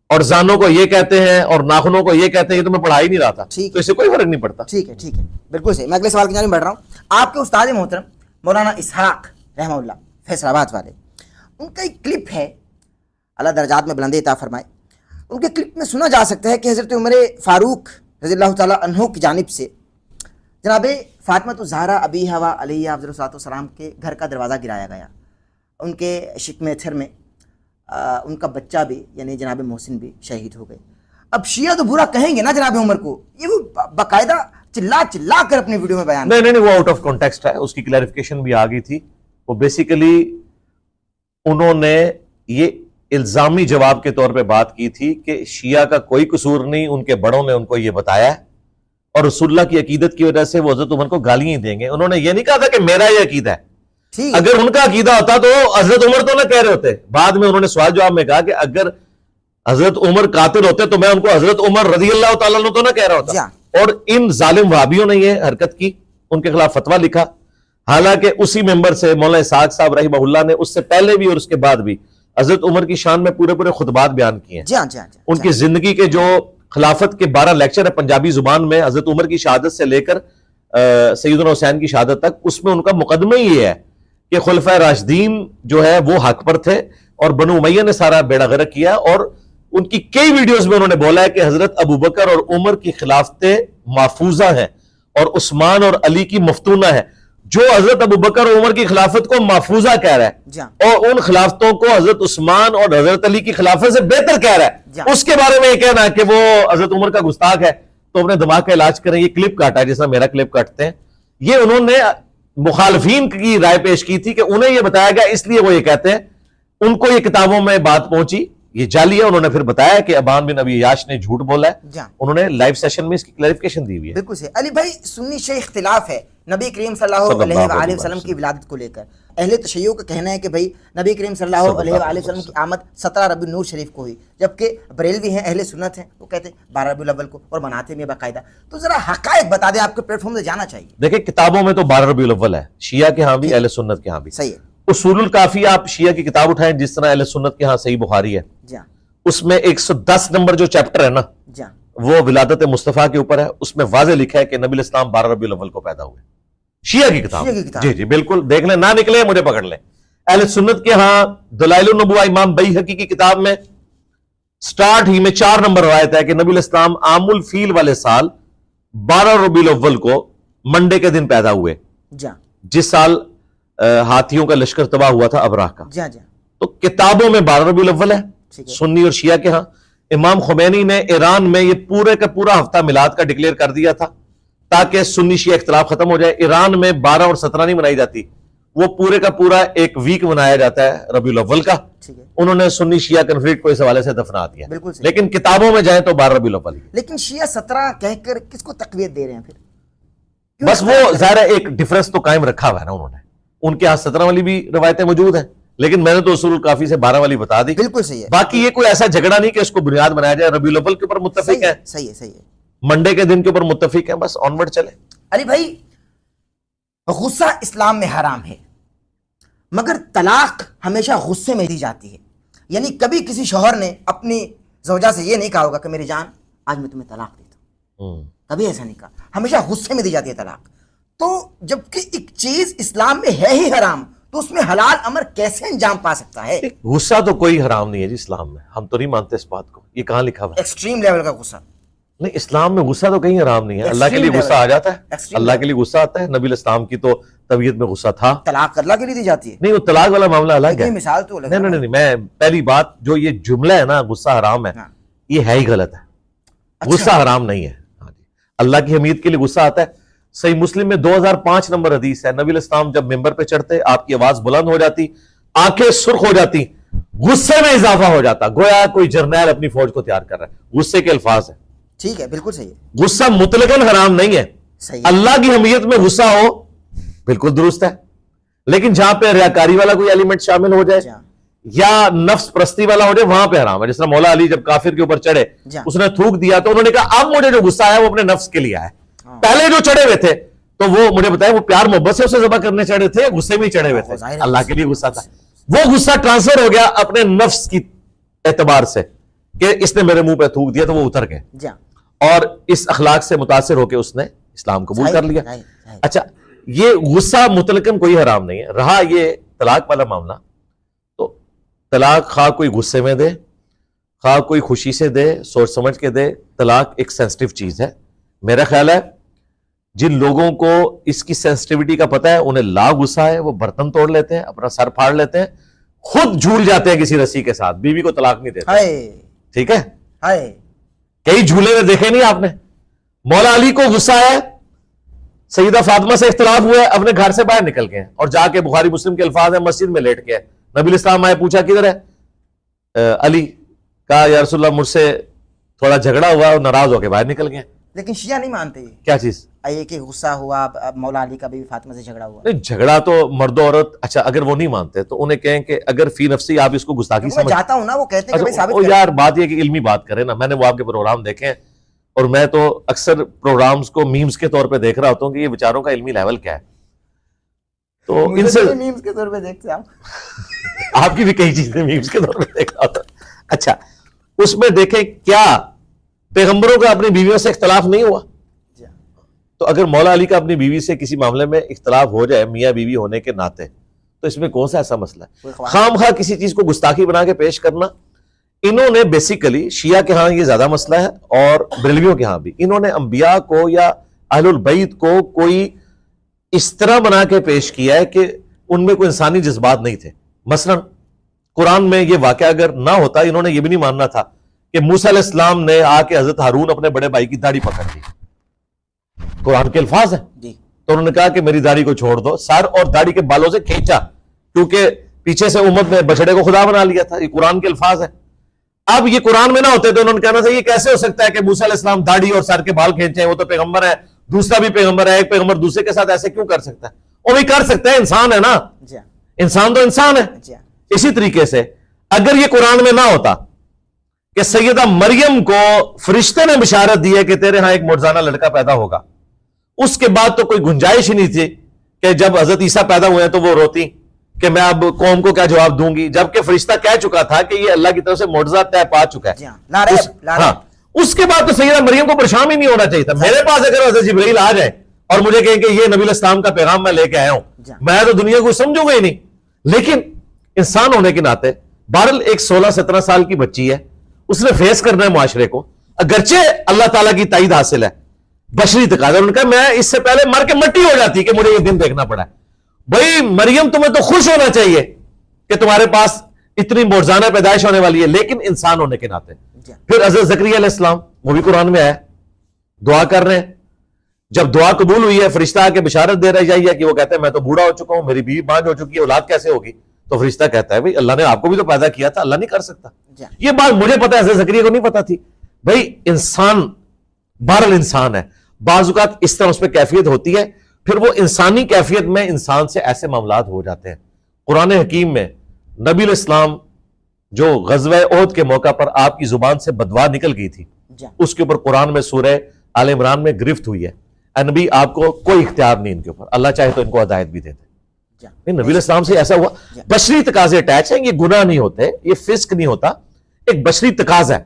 اور زانوں کو یہ کہتے ہیں اور ناخنوں کو یہ کہتے ہیں، یہ تو میں پڑھا ہی نہیں رہا تھا، تو اس سے کوئی فرق نہیں پڑتا۔ ٹھیک ہے بالکل صحیح۔ میں اگلے سوال کی جانب بڑھ رہا ہوں۔ آپ کے استاد محترم مولانا اسحاق رحمہ اللہ فیصل آباد والے، ان کا ایک کلپ ہے، اللہ درجات میں بلندی عطا فرمائے، ان کے کلپ میں سنا جا سکتا ہے کہ حضرت عمر فاروق رضی اللہ تعالیٰ عنہ کی جانب سے جناب فاطمہ الزہرا ابی حوا علیہ افضل الصلوۃ والسلام کے گھر کا دروازہ گرایا گیا، ان کے شکم تھر میں ان کا بچہ بھی یعنی جناب محسن بھی شہید ہو گئے۔ اب شیعہ تو برا کہیں گے نا جناب عمر کو، یہ وہ باقاعدہ چلا کر اپنی ویڈیو میں بیان نہیں وہ آؤٹ آف کانٹیکسٹ ہے، اس کی کلیریفیکیشن بھی آ گئی تھی۔ وہ بیسیکلی انہوں نے یہ الزامی جواب کے طور پہ بات کی تھی کہ شیعہ کا کوئی قصور نہیں، ان کے بڑوں نے ان کو یہ بتایا ہے، اور رسول اللہ کی عقیدت کی وجہ سے وہ حضرت عمر کو گالیاں ہی دیں گے۔ انہوں نے یہ نہیں کہا تھا کہ میرا یہ عقیدہ ہے، اگر ان کا عقیدہ ہوتا تو حضرت عمر تو نہ کہہ رہے ہوتے۔ بعد میں انہوں نے سوال جواب میں کہا کہ اگر حضرت عمر قاتل ہوتے تو میں ان کو حضرت عمر رضی اللہ تعالیٰ عنہ تو نہ کہہ رہا ہوتا۔ اور ان ظالم وہابیوں نے یہ حرکت کی، ان کے خلاف فتویٰ لکھا، حالانکہ اسی ممبر سے مولانا اسحاق صاحب رحمہ اللہ نے اس سے پہلے بھی اور اس کے بعد بھی حضرت عمر کی شان میں پورے خطبات بیان کیے ہیں۔ ان کی زندگی کے جو خلافت کے 12 لیکچر ہے پنجابی زبان میں، حضرت عمر کی شہادت سے لے کر سیدنا حسین کی شہادت تک، اس میں ان کا مقدمہ یہ ہے کہ خلفائے راشدین جو ہے وہ حق پر تھے اور بنو امیہ نے سارا بیڑا غرق کیا، اور ان کی کئی ویڈیوز میں انہوں نے بولا ہے کہ حضرت ابوبکر اور عمر کی خلافتیں محفوظہ ہیں اور عثمان اور علی کی مفتونہ ہے۔ جو حضرت ابوبکر اور عمر کی خلافت کو محفوظہ کہہ رہا ہے اور ان خلافتوں کو حضرت عثمان اور حضرت علی کی خلافت سے بہتر کہہ رہا ہے، اس کے بارے میں یہ کہنا کہ وہ حضرت عمر کا گستاخ ہے، تو اپنے دماغ کا علاج کریں۔ یہ کلپ کاٹا ہے جس طرح میرا کلپ کاٹتے ہیں، یہ انہوں نے مخالفین کی رائے پیش کی تھی کہ انہیں یہ بتایا گیا اس لیے وہ یہ کہتے ہیں، ان کو یہ کتابوں میں بات پہنچی، یہ جعلی ہے۔ انہوں نے پھر بتایا کہ ابان بن ابی عیاش نے جھوٹ بولا ہے، انہوں نے لائیو سیشن میں اس کی کلیریفیکیشن دی ہوئی ہے۔ بالکل صحیح۔ علی بھائی، سنی شیعہ اختلاف ہے نبی کریم صلی اللہ علیہ وآلہ وسلم کی ولادت کو لے کر۔ اہل تشیع کا کہنا ہے کہ بھائی نبی کریم صلی اللہ علیہ وآلہ وسلم کی آمد 17 ربیع النور شریف کو ہوئی، جبکہ بریلوی ہیں، اہل سنت ہیں، وہ کہتے ہیں 12 ربیع الاول کو، اور مناتے بھی باقاعدہ۔ تو ذرا حقائق بتا دیں، آپ کے پلیٹ فارم سے جانا چاہیے۔ دیکھیں کتابوں میں تو 12 ربیع الاول ہے، شیعہ کے ہاں بھی اہل سنت کے ہاں بھی صحیح ہے۔ اصول الکافی آپ شیعہ کی کتاب اٹھائیں، جس طرح اہل سنت کے ہاں صحیح بخاری ہے، اس میں 110 نمبر جو چیپٹر ہے نا وہ ولادت مصطفیٰ کے اوپر ہے، اس میں واضح لکھا ہے کہ نبی الاسلام 12 ربیع الاول کو پیدا ہوئے۔ شیعہ کی کتاب، جی بالکل، دیکھ لیں، نہ نکلے مجھے پکڑ لیں۔ اہل سنت کے ہاں دلائل النبوہ امام بیہقی کی کتاب میں سٹارٹ ہی میں 4 نمبر روایت ہے کہ نبی الاسلام عام الفیل والے سال 12 ربیع الاول کو منڈے کے دن پیدا ہوئے، جس سال ہاتھیوں کا لشکر تباہ ہوا تھا ابراہ کا۔ تو کتابوں میں 12 ربیع الاول ہے سنی اور شیعہ کے ہاں۔ امام خمینی نے ایران میں یہ پورے کا پورا ہفتہ میلاد کا ڈکلیئر کر دیا تھا تاکہ سنی شیعہ اختلاف ختم ہو جائے۔ ایران میں 12 اور 17 نہیں منائی جاتی، وہ پورے کا پورا ایک ویک منایا جاتا ہے ربیع الاول کا. ٹھیک ہے. انہوں نے سنی شیعہ کنفلکٹ کو اس حوالے سے دفنا دیا. بالکل صحیح. لیکن کتابوں میں جائیں تو 12 ربیع الاول. لیکن شیعہ 17 کہہ کر کس کو تقویت دے رہے ہیں پھر؟ بس وہ ظاہر ہے ایک ڈفرنس تو قائم رکھا ہوا ہے نا انہوں نے. ان کے ہاں 17 والی بھی روایتیں موجود ہیں, لیکن میں نے تو اصول کافی سے 12 والی بتا دی. بالکل صحیح ہے. باقی یہ کوئی ایسا جھگڑا نہیں کہ اس کو بنیاد بنایا جائے. ربیع الاول کے اوپر متفق ہے, صحیح ہے, صحیح ہے. منڈے کے دن کے اوپر متفق ہے, بس آنورڈ چلے. علی بھائی, غصہ اسلام میں حرام ہے, مگر طلاق ہمیشہ غصے میں دی جاتی ہے. یعنی کبھی کسی شوہر نے اپنی زوجہ سے یہ نہیں کہا ہوگا کہ میری جان آج میں تمہیں طلاق دیتا ہوں, کبھی ایسا نہیں کہا. ہمیشہ غصے میں دی جاتی ہے طلاق. تو جبکہ ایک چیز اسلام میں ہے ہی حرام, تو اس میں حلال امر کیسے انجام پا سکتا ہے؟ غصہ تو کوئی حرام نہیں ہے جی اسلام میں. ہم تو نہیں مانتے اس بات کو. یہ کہاں لکھا ہوا ہے؟ ایکسٹریم لیول کا غصہ نہیں, اسلام میں غصہ تو کہیں حرام نہیں ہے. اللہ کے لیے غصہ آ جاتا ہے, اللہ کے لیے غصہ آتا ہے. نبی الاسلام کی تو طبیعت میں غصہ تھا. طلاق اللہ کے لیے دی جاتی ہے. نہیں, وہ طلاق والا معاملہ الگ ہے. مثال تو نہیں, میں پہلی بات جو یہ جملہ ہے نا غصہ حرام ہے, یہ ہے ہی غلط ہے. غصہ حرام نہیں ہے. اللہ کی حمید کے لیے غصہ آتا ہے. صحیح مسلم میں 2005 نمبر حدیث ہے, نبی الاسلام جب ممبر پہ چڑھتے آپ کی آواز بلند ہو جاتی, آنکھیں سرخ ہو جاتی, غصے میں اضافہ ہو جاتا, گویا کوئی جرنیل اپنی فوج کو تیار کر رہا ہے. غصے کے الفاظ ہیں. ٹھیک ہے, بالکل صحیح ہے. غصہ مطلقاً حرام نہیں ہے. اللہ کی حمیت میں غصہ ہو بالکل درست ہے, لیکن جہاں پہ ریاکاری والا کوئی ایلیمنٹ شامل ہو جائے یا نفس پرستی والا ہو جائے وہاں پہ حرام ہے. جس طرح مولا علی جب کافر کے اوپر چڑھے اس نے تھوک دیا تو انہوں نے کہا اب مجھے جو غصہ ہے وہ اپنے نفس کے لیے ہے. پہلے جو چڑھے ہوئے تھے تو وہ مجھے بتائیں وہ پیار محبت سے اسے ذبح کرنے چڑھے تھے, غصے میں ہی چڑھے ہوئے تھے. اللہ کے لیے غصہ تھا. وہ غصہ ٹرانسفر ہو گیا اپنے نفس کی اعتبار سے کہ اس نے میرے منہ پہ تھوک دیا تو وہ اتر گئے, اور اس اخلاق سے متاثر ہو کے اس نے اسلام قبول کر لیا. اچھا, یہ غصہ مطلقاً کوئی حرام نہیں ہے. رہا یہ طلاق والا معاملہ, تو طلاق خواہ کوئی غصے میں دے خواہ کوئی خوشی سے دے, سوچ سمجھ کے دے, طلاق ایک سینسٹیو چیز ہے. میرا خیال ہے جن لوگوں کو اس کی سینسٹیوٹی کا پتہ ہے انہیں لا غصہ ہے, وہ برتن توڑ لیتے ہیں, اپنا سر پھاڑ لیتے ہیں, خود جھول جاتے ہیں کسی رسی کے ساتھ, بیوی کو طلاق نہیں دیتے. ٹھیک ہے, کئی جھولے میں دیکھے نہیں آپ نے. مولا علی کو غصہ ہے, سیدہ فاطمہ سے اختلاف ہوا ہے, اپنے گھر سے باہر نکل گئے اور جا کے بخاری مسلم کے الفاظ ہیں مسجد میں لیٹ گئے. نبی الاسلام آئے, پوچھا کدھر ہے علی, کہا یا رسول اللہ مجھ سے تھوڑا جھگڑا ہوا اور ناراض ہو کے باہر نکل گئے. لیکن شیعہ نہیں مانتے. کیا چیز؟ یہ کہ غصہ ہوا مولا علی کا بھی فاطمہ سے جھگڑا ہوا. نہیں, جھگڑا تو مرد و عورت, اچھا اگر وہ نہیں مانتے تو انہیں کہیں کہ اگر فی نفسی آپ اس کو گستاخی میں جاتا ہوں نا, وہ کہتے ہیں کہ بھائی ثابت کریں. یار بات یہ کہ علمی بات کریں نا. میں نے وہ آپ کے پروگرام دیکھے ہیں اور میں تو اکثر پروگرامز کو میمز کے طور پہ دیکھ رہا ہوتا ہوں کہ یہ بیچاروں کا علمی لیول کیا ہے. تو ان سے میمز کے طور پہ دیکھتے ہیں آپ کی بھی کئی چیزیں میمز کے طور پہ دیکھ رہا ہوتا. اچھا, اس میں دیکھیں کیا پیغمبروں کا اپنی بیویوں سے اختلاف نہیں ہوا؟ تو اگر مولا علی کا اپنی بیوی سے کسی معاملے میں اختلاف ہو جائے میاں بیوی ہونے کے ناطے, تو اس میں کون سا ایسا مسئلہ ہے؟ خام خواہ کسی چیز کو گستاخی بنا کے پیش کرنا. انہوں نے بیسیکلی شیعہ کے ہاں یہ زیادہ مسئلہ ہے اور بریلویوں کے ہاں بھی, انہوں نے انبیاء کو یا اہل البیت کو کوئی اس طرح بنا کے پیش کیا ہے کہ ان میں کوئی انسانی جذبات نہیں تھے. مثلا قرآن میں یہ واقعہ اگر نہ ہوتا, انہوں نے یہ بھی نہیں ماننا تھا کہ موسیٰ علیہ السلام نے آ کے حضرت ہارون اپنے بڑے بھائی کی داڑھی پکڑ لی. قرآن کے الفاظ ہیں, تو انہوں نے کہا کہ میری داڑھی کو چھوڑ دو, سر اور داڑھی کے بالوں سے کھینچا کیونکہ پیچھے سے امت نے بچڑے کو خدا بنا لیا تھا. یہ قرآن کے الفاظ ہیں. اب یہ قرآن میں نہ ہوتے تو انہوں نے کہنا تھا یہ کیسے ہو سکتا ہے کہ موسیٰ علیہ السلام داڑھی اور سر کے بال کھینچے, وہ تو پیغمبر ہے, دوسرا بھی پیغمبر ہے, ایک پیغمبر دوسرے کے ساتھ ایسے کیوں کر سکتا ہے؟ وہ بھی کر سکتا ہے, انسان ہے نا, انسان تو انسان ہے. اسی طریقے سے اگر یہ قرآن میں نہ ہوتا کہ سیدہ مریم کو فرشتے نے بشارت دی ہے کہ تیرے ہاں ایک مرزانہ لڑکا پیدا ہوگا, اس کے بعد تو کوئی گنجائش ہی نہیں تھی کہ جب حضرت عیسیٰ پیدا ہوئے ہیں تو وہ روتی کہ میں اب قوم کو کیا جواب دوں گی, جبکہ فرشتہ کہہ چکا تھا کہ یہ اللہ کی طرف سے معجزہ طے پا چکا ہے. ہاں, اس کے بعد تو سیدہ مریم کو پریشان ہی نہیں ہونا چاہیے تھا. میرے پاس اگر حضرت جبرائیل آ جائے اور مجھے کہیں کہ یہ نبی علیہ السلام کا پیغام میں لے کے آیا ہوں, میں تو دنیا کو سمجھوں گا ہی نہیں. لیکن انسان ہونے کے ناطے بہرحال ایک 16-17 سال کی بچی ہے, اس نے فیس کرنا ہے معاشرے کو, اگرچہ اللہ تعالیٰ کی تائید حاصل ہے, بشری تقاضا. انہوں نے کہا میں اس سے پہلے مر کے مٹی ہو جاتی کہ مجھے یہ دن دیکھنا پڑا ہے. بھائی مریم تمہیں تو خوش ہونا چاہیے کہ تمہارے پاس اتنی موجزانہ پیدائش ہونے والی ہے, لیکن انسان ہونے کے ناطے. پھر حضرت زکریا علیہ السلام, وہ بھی قرآن میں آیا, دعا کر رہے ہیں جب دعا قبول ہوئی ہے فرشتہ آ کے بشارت دے رہا ہے کہ وہ کہتے ہیں میں تو بوڑھا ہو چکا ہوں, میری بیوی بانجھ ہو چکی ہے, اولاد کیسے ہوگی؟ تو فرشتہ کہتا ہے بھائی اللہ نے آپ کو بھی تو پیدا کیا تھا, اللہ نہیں کر سکتا. یہ بات مجھے پتا ہے, حضرت زکریا کو نہیں پتا تھی. بھائی انسان بہرحال انسان ہے, بعض اوقات اس طرح اس پہ کیفیت ہوتی ہے, پھر وہ انسانی کیفیت میں انسان سے ایسے معاملات ہو جاتے ہیں. قرآن حکیم میں نبی علیہ السلام جو غزوہ احد کے موقع پر آپ کی زبان سے بدوا نکل گئی تھی, اس کے اوپر قرآن میں سورہ آل عمران میں گرفت ہوئی ہے. اے نبی آپ کو کوئی اختیار نہیں ان کے اوپر, اللہ چاہے تو ان کو ہدایت بھی دیتے. نبی علیہ السلام سے ایسا ہوا, بشری تقاضے اٹیچ ہیں, یہ گناہ نہیں ہوتے, یہ فسق نہیں ہوتا, ایک بشری تقاضا ہے.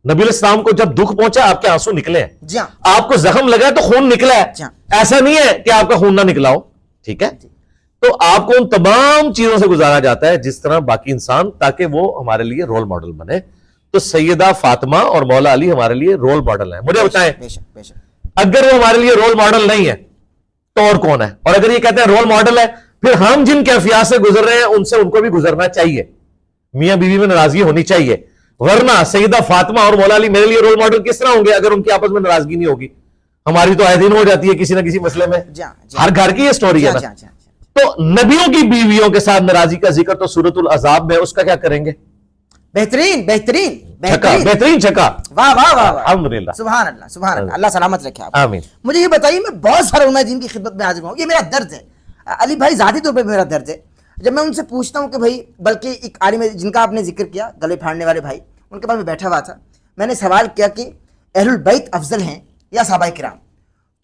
نبی علیہ السلام کو جب دکھ پہنچا آپ کے آنسو نکلے ہیں, آپ کو زخم لگا ہے تو خون نکلا ہے, ایسا نہیں ہے کہ آپ کا خون نہ نکلا ہو, ٹھیک ہے. تو آپ کو ان تمام چیزوں سے گزارا جاتا ہے جس طرح باقی انسان, تاکہ وہ ہمارے لیے رول ماڈل بنے. تو سیدہ فاطمہ اور مولا علی ہمارے لیے رول ماڈل ہیں. مجھے بتائیں اگر وہ ہمارے لیے رول ماڈل نہیں ہے تو اور کون ہے؟ اور اگر یہ کہتے ہیں رول ماڈل ہے, پھر ہم جن کیفیات سے گزر رہے ہیں ان سے ان کو بھی گزرنا چاہیے. میاں بیوی میں ناراضگی ہونی چاہیے, ورنہ سیدہ فاطمہ اور مولا علی میرے لیے رول ماڈل کس طرح ہوں گے اگر ان کی آپس میں ناراضگی نہیں ہوگی؟ ہماری تو آئے دن ہو جاتی ہے کسی نہ کسی مسئلے میں, ہر گھر کی یہ سٹوری ہے نا. تو نبیوں کی بیویوں کے ساتھ ناراضگی کا ذکر تو سورۃ العذاب میں, اس کا کیا کریں گے؟ بہترین بہترین بہترین چھکا, واہ واہ واہ, الحمدللہ, سبحان اللہ سبحان اللہ, اللہ سلامت رکھے آپ. آمین. مجھے یہ بتائیے, میں بہت سارے علماء دین کی خدمت میں حاضر ہوں, یہ میرا درد ہے علی بھائی, ذاتی طور پہ میرا درد ہے. جب میں ان سے پوچھتا ہوں کہ بھائی, بلکہ ایک عالم جن کا آپ نے ذکر کیا, گلے پھاڑنے والے بھائی, ان کے پاس میں بیٹھا ہوا تھا, میں نے سوال کیا کہ اہل البیت افضل ہیں یا صحابہ کرام,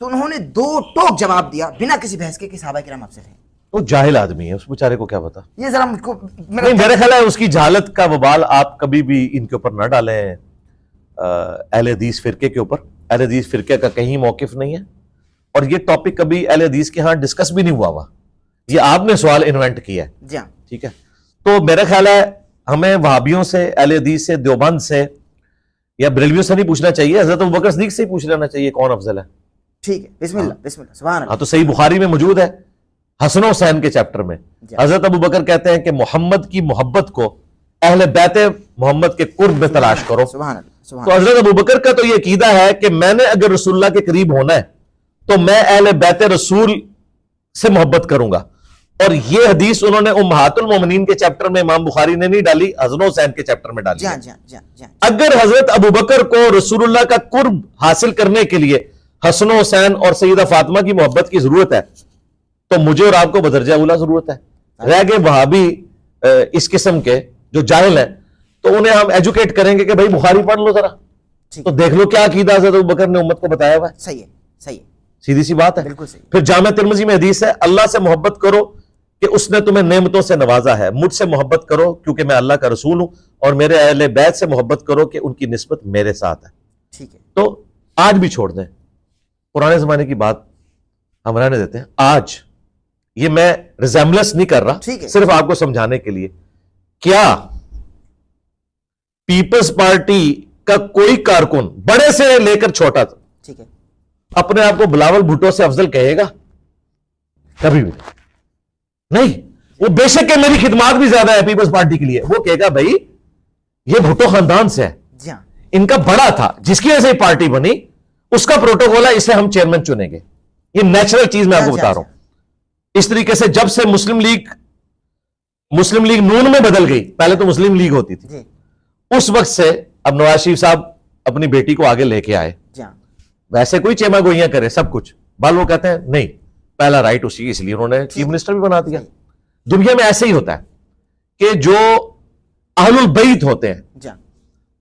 تو انہوں نے دو ٹوک جواب دیا بنا کسی بحث کے کہ صحابہ کرام افضل ہیں. وہ جاہل آدمی ہے, اس بیچارے کو کیا پتا. یہ ذرا مجھ کو نہیں, میرا خیال ہے اس کی جہالت کا وبال آپ کبھی بھی ان کے اوپر نہ ڈالیں. اہل حدیث فرقے کے اوپر, اہل حدیث فرقے کا کہیں موقف نہیں ہے, اور یہ ٹاپک کبھی اہل حدیث کے ہاں ڈسکس بھی نہیں ہوا, یہ آپ نے سوال انوینٹ کیا ہے, جی ہاں, ٹھیک ہے. تو میرا خیال ہے ہمیں وہابیوں سے, اہل حدیث سے, دیوبند سے یا بریلویوں سے نہیں پوچھنا چاہیے, حضرت ابوبکر صدیق سے ہی پوچھ لینا چاہیے کون افضل ہے. ٹھیک ہے, بسم اللہ بسم اللہ, سبحان اللہ. ہاں, تو صحیح بخاری میں موجود ہے حسن و حسین کے چیپٹر میں, حضرت ابوبکر کہتے ہیں کہ محمد کی محبت کو اہل بیت محمد کے قرب میں تلاش کرو. سبحان اللہ. تو حضرت ابوبکر کا تو یہ عقیدہ ہے کہ میں نے اگر رسول اللہ کے قریب ہونا ہے تو میں اہل بیت رسول سے محبت کروں گا. اور یہ حدیث انہوں نے امہات المومنین کے چیپٹر میں امام بخاری نے نہیں ڈالی, حسن و حسین کے چیپٹر میں ڈالی. اگر حضرت ابوبکر کو رسول اللہ کا قرب حاصل کرنے کے لیے حسن و حسین اور سیدہ فاطمہ کی محبت کی ضرورت ہے, تو مجھے اور آپ کو بدرجہ اولا ضرورت ہے. رہ گئے وہابی اس قسم کے جو جاہل ہیں, تو انہیں ہم ایجوکیٹ کریں گے کہ بھائی بخاری پڑھ لو ذرا, تو دیکھ لو کیا عقیدہ حضرت ابوبکر نے امت کو بتایا ہوا ہے. صحیح ہے, صحیح ہے, سیدھی سی بات ہے, بالکل صحیح. پھر جامع ترمذی میں حدیث ہے, اللہ سے محبت کرو کہ اس نے تمہیں نعمتوں سے نوازا ہے, مجھ سے محبت کرو کیونکہ میں اللہ کا رسول ہوں, اور میرے اہل بیت سے محبت کرو کہ ان کی نسبت میرے ساتھ ہے. ٹھیک ہے. تو آج بھی چھوڑ دیں, پرانے زمانے کی بات ہم رہنے دیتے ہیں. آج یہ میں ریزیمبلنس نہیں کر رہا, صرف آپ کو سمجھانے کے لیے, کیا پیپلز پارٹی کا کوئی کارکن بڑے سے لے کر چھوٹا ٹھیک ہے اپنے آپ کو بلاول بھٹو سے افضل کہے گا؟ کبھی بھی نہیں. وہ بے شک کہ میری خدمات بھی زیادہ ہے پیپلز پارٹی کے لیے, وہ کہے گا بھائی یہ بھٹو خاندان سے ہے, ان کا بڑا تھا جس کی وجہ سے پارٹی بنی, اس کا پروٹوکول ہے, اسے ہم چیئرمین چنیں گے. یہ نیچرل چیز میں آپ کو بتا رہا ہوں. اس طریقے سے جب سے مسلم لیگ نون میں بدل گئی, پہلے تو مسلم لیگ ہوتی تھی, اس وقت سے اب نواز شریف صاحب اپنی بیٹی کو آگے لے کے آئے, ویسے کوئی چیما گوئیاں کرے سب کچھ, بال وہ کہتے ہیں نہیں پہلا رائٹ اسی, اس لیے انہوں نے چیف منسٹر بھی بنا دیا. دنیا میں ایسے ہی ہوتا ہے کہ جو اہل البیت ہوتے ہیں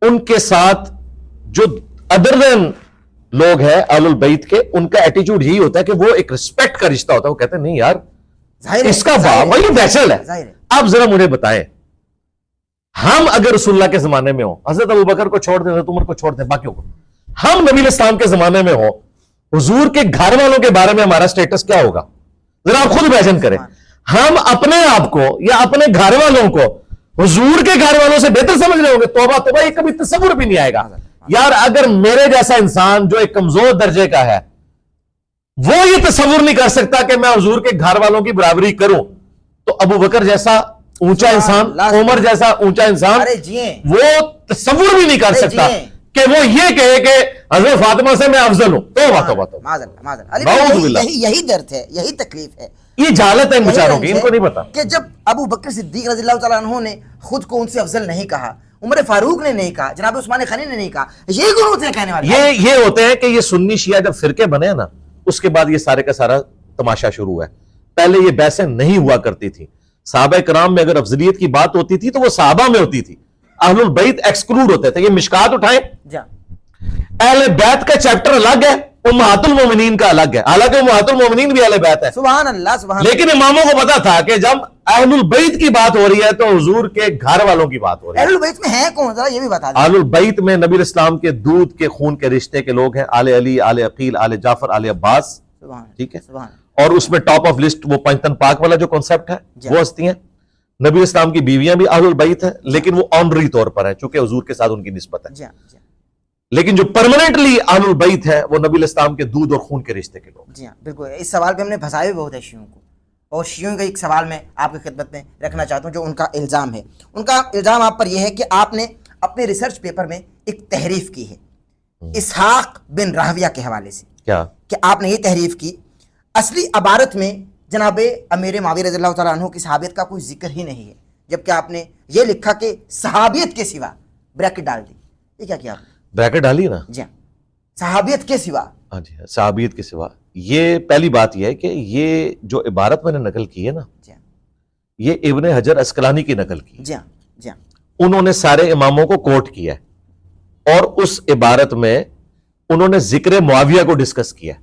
ان کے ساتھ جو ادر دین لوگ ہیں اہل البیت کے, ان کا ایٹیچیوڈ یہی ہوتا ہے کہ وہ ایک رسپیکٹ کا رشتہ ہوتا ہے. وہ کہتے ہیں نہیں یار اس کا وہی نیچرل ہے. آپ ذرا مجھے بتائیں, ہم اگر رسول اللہ کے زمانے میں ہوں, حضرت ابوبکر کو چھوڑ دیں, حضرت عمر کو چھوڑ دیں, باقیوں کو, ہم نبی الاسلام کے زمانے میں ہوں, حضور کے گھر والوں کے بارے میں ہمارا سٹیٹس کیا ہوگا؟ ذرا آپ خود امیجن کریں. ہم اپنے آپ کو یا اپنے گھر والوں کو حضور کے گھر والوں سے بہتر سمجھ رہے ہوں گے؟ توبہ توبہ, یہ کبھی تصور بھی نہیں آئے گا. یار اگر میرے جیسا انسان جو ایک کمزور درجے کا ہے وہ یہ تصور نہیں کر سکتا کہ میں حضور کے گھر والوں کی برابری کروں, تو ابوبکر جیسا اونچا انسان, عمر جیسا اونچا انسان وہ تصور بھی نہیں کر سکتا کہ وہ یہ کہے کہ حضرت فاطمہ سے میں افضل ہوں. تو باتوں یہی درد ہے, یہی تکلیف ہے, یہ جہالت ہے ان بیچاروں کی, ان کو نہیں پتا کہ جب ابو بکر صدیق رضی اللہ تعالیٰ عنہ نے خود کو ان سے افضل نہیں کہا, عمر فاروق نے نہیں کہا, جناب عثمان غنی نے نہیں کہا, یہ کون ہوتے ہیں کہنے والے؟ یہ ہوتے ہیں کہ یہ سنی شیعہ جب فرقے بنے نا, اس کے بعد یہ سارے کا سارا تماشا شروع ہوا ہے. پہلے یہ بحثیں نہیں ہوا کرتی تھی. صحابہ کرام میں اگر افضلیت کی بات ہوتی تھی تو وہ صحابہ میں ہوتی تھی, اہل البیت ایکسکلوڈ ہوتے تھے. یہ مشکات اٹھائیں, اہل بیت کا چیپٹر الگ ہے, امہات المومنین کا الگ ہے, حالانکہ امہات المومنین بھی اہل بیت ہے. سبحان اللہ, سبحان اللہ. لیکن اماموں کو پتا تھا کہ جب اہل البیت کی بات ہو رہی ہے تو حضور کے گھر والوں کی بات ہو رہی ہے. اہل البیت میں ہیں کون, ذرا یہ بھی بتا دیں. اہل البیت میں نبی اسلام کے دودھ کے خون کے رشتے کے لوگ ہیں, آل علی, آل عقیل, آل جعفر, آل عباس. ٹھیک ہے, اور اس میں ٹاپ آف لسٹ وہ پنجتن پاک والا جو کنسپٹ ہے وہ ہستی ہیں. نبی اسلام کی بیویاں بھی اہل البیت ہیں, لیکن وہ آنری طور پر ہیں چونکہ حضور کے ساتھ ان کی نسبت ہے. لیکن جو پرماننٹلی اہل البیت ہے وہ نبی اسلام کے دودھ اور خون کے رشتے کے لوگ. جی ہاں بالکل. اس سوال پہ ہم نے پھنسایا بھی بہت ہے شیعوں کو, اور شیعوں کا ایک سوال میں آپ کی خدمت میں رکھنا چاہتا ہوں جو ان کا الزام ہے. ان کا الزام آپ پر یہ ہے کہ آپ نے اپنے ریسرچ پیپر میں ایک تحریف کی ہے اسحاق بن راہویہ کے حوالے سے. کیا کہ آپ نے یہ تحریف کی, اصلی عبارت میں جناب امیر معاویہ رضی اللہ تعالیٰ عنہ کی صحابیت کا کوئی ذکر ہی نہیں ہے, جبکہ آپ نے یہ لکھا کہ صحابیت کے سوا بریکٹ ڈال دی. یہ کیا کیا آپ نے؟ بریکٹ ڈالی نا. جی ہاں, صحابیت کے سوا. ہاں جی, صحابیت کے سوا. یہ پہلی بات یہ ہے کہ یہ جو عبارت میں نے نقل کی ہے نا, یہ ابن حجر اسقلانی کی نقل کی. جی ہاں, جی ہاں. انہوں نے سارے اماموں کو کوٹ کیا ہے, اور اس عبارت میں انہوں نے ذکر معاویہ کو ڈسکس کیا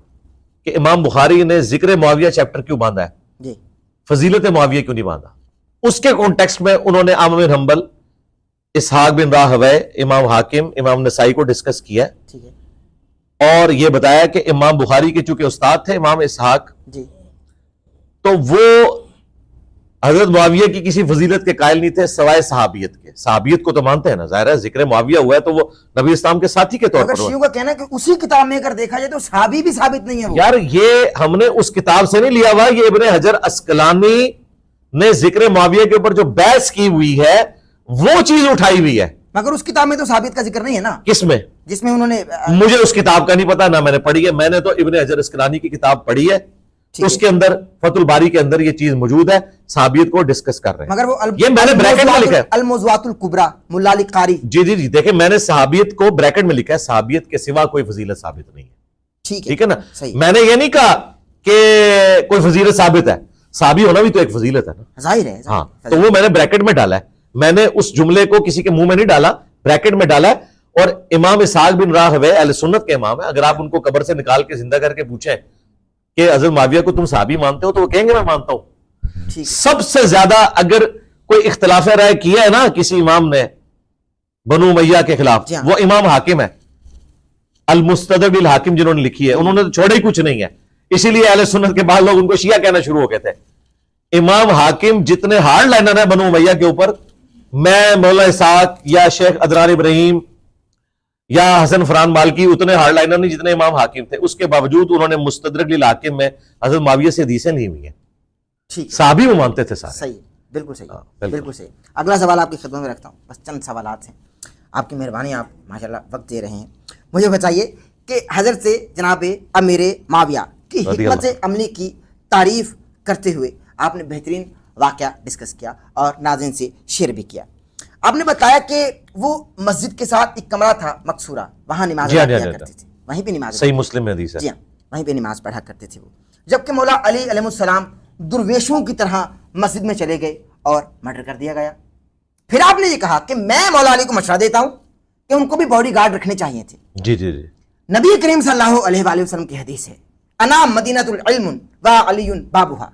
کہ امام بخاری نے ذکر معاویہ چیپٹر کیوں باندھا ہے, جی فضیلت معاویہ کیوں نہیں باندھا. اس کے کانٹیکسٹ میں انہوں نے عامر بن حنبل, اسحاق بن راہویہ, امام حاکم, امام نسائی کو ڈسکس کیا, ٹھیک ہے, اور یہ بتایا کہ امام بخاری کے چونکہ استاد تھے امام اسحاق, جی, تو وہ حضرت معاویہ کی کسی فضیلت کے قائل نہیں تھے سوائے صحابیت کے. صحابیت کو تو مانتے ہیں نا, ظاہر ہے ذکر معاویہ ہوا ہے تو وہ نبی اسلام کے ساتھی کے طور اگر پر. شیعوں کا کہنا ہے کہ اسی کتاب میں اگر دیکھا جائے تو صحابی بھی ثابت نہیں ہے وہ. یار یہ ہم نے اس کتاب سے نہیں لیا ہوا, یہ ابن حجر اسقلانی نے ذکر معاویہ کے اوپر جو بحث کی ہوئی ہے وہ چیز اٹھائی ہوئی ہے. مگر اس کتاب میں تو ثابت کا ذکر نہیں ہے نا. کس میں؟ جس میں انہوں نے مجھے اس کتاب کا نہیں پتا, نہ میں نے پڑھی ہے. میں نے تو ابن حجر اسقلانی کی کتاب پڑھی ہے, اس کے اندر فتح الباری کے اندر یہ چیز موجود ہے, صحابیت کو ڈسکس کر رہے ہیں. مگر وہ یہ میں نے بریکٹ میں لکھا ہے الموضوعات الکبریٰ ملا علی قاری. جی دیکھیں میں نے صحابیت کو بریکٹ میں لکھا ہے, صحابیت کے سوا کوئی فضیلت ثابت نہیں ہے. ٹھیک ہے نا, میں نے یہ نہیں کہا کہ کوئی فضیلت ثابت ہے, صحابی ہونا بھی تو ایک فضیلت ہے نا, ظاہر ہے. ہاں, تو وہ میں نے بریکٹ میں ڈالا ہے. میں نے اس جملے کو کسی کے منہ میں نہیں ڈالا, بریکٹ میں ڈالا ہے. اور امام اسحاق بن راہویہ اہل سنت کے امام ہیں, اگر آپ ان کو قبر سے نکال کے زندہ کر کے پوچھیں کہ حضرت معاویہ کو تم صحابی مانتے ہو تو وہ کہیں گے میں مانتا ہوں. سب سے زیادہ اگر کوئی اختلاف رائے کیا ہے نا کسی امام نے بنو امیہ کے خلاف, وہ امام حاکم ہے, المستدرک للحاکم جنہوں نے لکھی ہے, انہوں نے تو چھوڑا ہی کچھ نہیں ہے. اسی لیے اہل سنت کے بعد لوگ ان کو شیعہ کہنا شروع ہو گئے تھے. امام حاکم جتنے ہارڈ لائنر ہیں بنو امیہ کے اوپر, میں مولا اسحاق یا شیخ ادنان ابراہیم یا حسن فران مالکی اتنے ہارڈ لائنر نہیں جتنے امام حاکم تھے. اس کے باوجود انہوں نے مستدرک للحاکم میں حضرت معاویہ سے حدیثیں لی ہوئی ہیں. صحابی وہ مانتے تھے سارے. صحیح, بالکل صحیح, بالکل صحیح. اگلا سوال آپ کی خدمت میں رکھتا ہوں, بس چند سوالات ہیں, آپ کی مہربانی, آپ ماشاءاللہ وقت دے رہے ہیں. مجھے بتائیے کہ حضرت سے جناب امیر معاویہ کی حکمت عملی کی تعریف کرتے ہوئے آپ نے بہترین واقعہ ڈسکس کیا اور ناظرین سے شیئر بھی کیا. آپ نے بتایا کہ وہ مسجد کے ساتھ ایک کمرہ تھا مقصورہ, وہاں نماز پڑھا کرتے تھے, وہیں پہ نماز, صحیح مسلم میں حدیث ہے, جی ہاں, وہیں پہ نماز پڑھا کرتے تھے وہ. جبکہ مولا علی علیہ السلام درویشوں کی طرح مسجد میں چلے گئے اور مرڈر کر دیا گیا. پھر آپ نے یہ کہا کہ میں مولا علی کو مشورہ دیتا ہوں کہ ان کو بھی باڈی گارڈ رکھنے چاہیے تھے. جی جی جی. نبی کریم صلی اللہ علیہ وآلہ وسلم کی حدیث ہے, انا مدینۃ العلم و علی بابھا,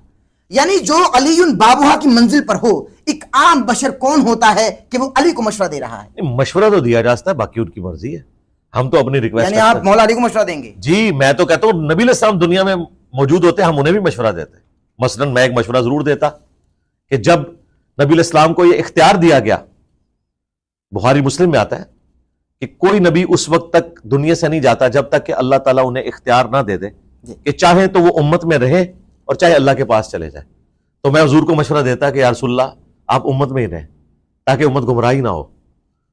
یعنی جو علی بابھا کی منزل پر ہو, ایک عام بشر کون ہوتا ہے کہ وہ علی کو مشورہ دے رہا ہے؟ مشورہ تو دیا جاتا ہے, باقی ان کی مرضی ہے, ہم تو اپنی ریکویسٹ. یعنی آپ مولا علی کو مشورہ دیں گے؟ جی, میں تو کہتا ہوں نبی علیہ السلام دنیا میں موجود ہوتے, ہم انہیں بھی مشورہ دیتے. مثلا میں ایک مشورہ ضرور دیتا کہ جب نبی علیہ السلام کو یہ اختیار دیا گیا, بخاری مسلم میں آتا ہے کہ کوئی نبی اس وقت تک دنیا سے نہیں جاتا جب تک کہ اللہ تعالیٰ انہیں اختیار نہ دے دے کہ چاہے تو وہ امت میں رہے اور چاہے اللہ کے پاس چلے جائے. تو میں حضور کو مشورہ دیتا کہ یا رسول اللہ آپ امت میں ہی رہیں تاکہ امت گمراہی نہ ہو.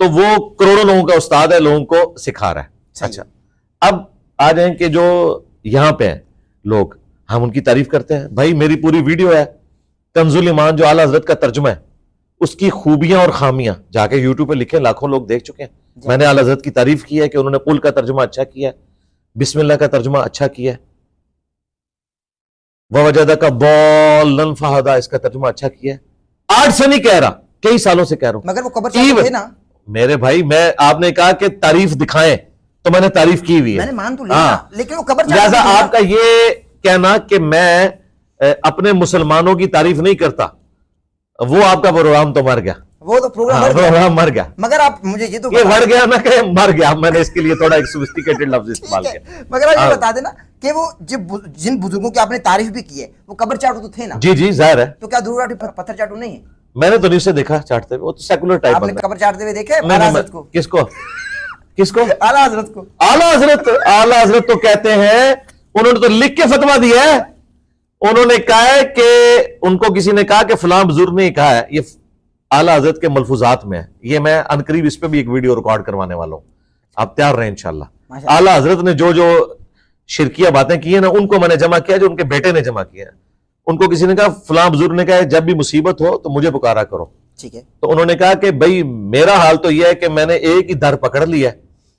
تو وہ کروڑوں لوگوں کا استاد ہے, لوگوں کو سکھا رہا ہے. اچھا, اب آ جائیں کہ جو یہاں پہ ہیں لوگ, ہم ان کی تعریف کرتے ہیں. بھائی میری پوری ویڈیو ہے کنز الایمان جو اعلیٰ حضرت کا ترجمہ ہے, اس کی خوبیاں اور خامیاں جا کے یوٹیوب پہ لکھیں, لاکھوں لوگ دیکھ چکے ہیں. میں نے اعلیٰ حضرت کی تعریف کی ہے کہ انہوں نے قل کا ترجمہ اچھا کیا ہے, بسم اللہ کا ترجمہ اچھا کیا ہے, وَوَجَدَكَ ضَالًّا فَهَدَىٰ اس کا ترجمہ اچھا کیا ہے. آج سے نہیں کہہ رہا, کئی سالوں سے کہہ رہا ہوں. مگر وہ قبر چاٹو تھے نا میرے بھائی, میں آپ نے کہا کہ تعریف دکھائیں تو میں نے تعریف کی ہوئی ہے, میں نے مان تو لیا, لیکن وہ قبر چاٹو لہذا تھے نا. آپ کا یہ کہنا کہ میں اپنے مسلمانوں کی تعریف نہیں کرتا, وہ آپ کا پروگرام تو مر گیا, وہ تو پروگرام مر گیا. مگر آپ مجھے یہ تو یہ مر گیا نہ کہ مر گیا, میں نے اس کے لیے تھوڑا ایک سوفسٹیکیٹڈ لفظ استعمال کیا. مگر آپ یہ بتا دینا کہ وہ جن بزرگوں کی آپ نے تعریف بھی کی ہے وہ قبر چاٹو تو تھے نا. جی جی ظاہر ہے. تو کیا ضرور پتھر چاٹو نہیں ہے؟ میں نے تو نہیں سے دیکھا چاٹتے ہوئے, وہ تو سیکولر ٹائپ آپ نے بندہ. قبر چاٹتے ہوئے دیکھے اعلیٰ حضرت کو؟ کس کو کس کو؟ اعلیٰ حضرت کو. اعلیٰ حضرت تو کہتے ہیں, انہوں نے تو لکھ کے فتویٰ دیا ہے. انہوں نے کہا ہے کہ ان کو کسی نے کہا کہ فلاں بزرگ نے کہا ہے, یہ اعلیٰ حضرت کے ملفوظات میں ہے. یہ میں عنقریب اس پہ بھی ایک ویڈیو ریکارڈ کروانے والا ہوں, آپ تیار رہیں انشاءاللہ. اعلیٰ حضرت نے جو شرکیہ باتیں کی ہیں نا, ان کو میں نے جمع کیا, جو ان کے بیٹے نے جمع کیا ہے. ان کو کسی نے کہا, فلاں بزرگ نے کہا جب بھی مصیبت ہو تو مجھے پکارا کرو. ٹھیک ہے. تو انہوں نے کہا کہ بھائی میرا حال تو یہ ہے کہ میں نے ایک ہی در پکڑ لیا ہے,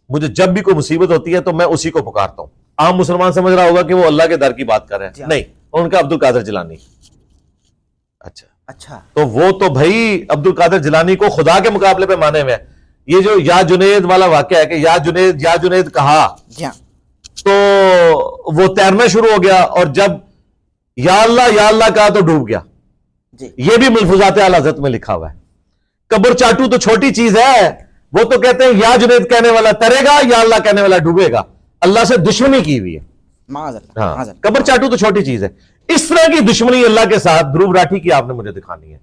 مجھے جب بھی کوئی مصیبت ہوتی ہے تو میں اسی کو پکارتا ہوں. عام مسلمان سمجھ رہا ہوگا کہ وہ اللہ کے در کی بات کر رہے ہیں, نہیں, ان کا عبد القادر جیلانی. اچھا, تو وہ تو بھائی عبد القادر جیلانی کو خدا کے مقابلے پہ مانے ہوئے ہیں. یہ جو یا جنید والا واقعہ ہے کہ یا جنید کہا تو وہ تیرنا شروع ہو گیا, اور جب یا اللہ کہا تو ڈوب گیا. یہ بھی ملفوظات اعلیٰ حضرت میں لکھا ہوا ہے. قبر چاٹو تو چھوٹی چیز ہے, وہ تو کہتے ہیں یا جنید کہنے والا ترے گا, یا اللہ کہنے والا ڈوبے گا. اللہ سے دشمنی کی ہوئی ہے. ہاں, قبر چاٹو تو چھوٹی چیز ہے. اس طرح کی دشمنی اللہ کے ساتھ دھروب راٹھی کی آپ نے مجھے دکھانی ہے.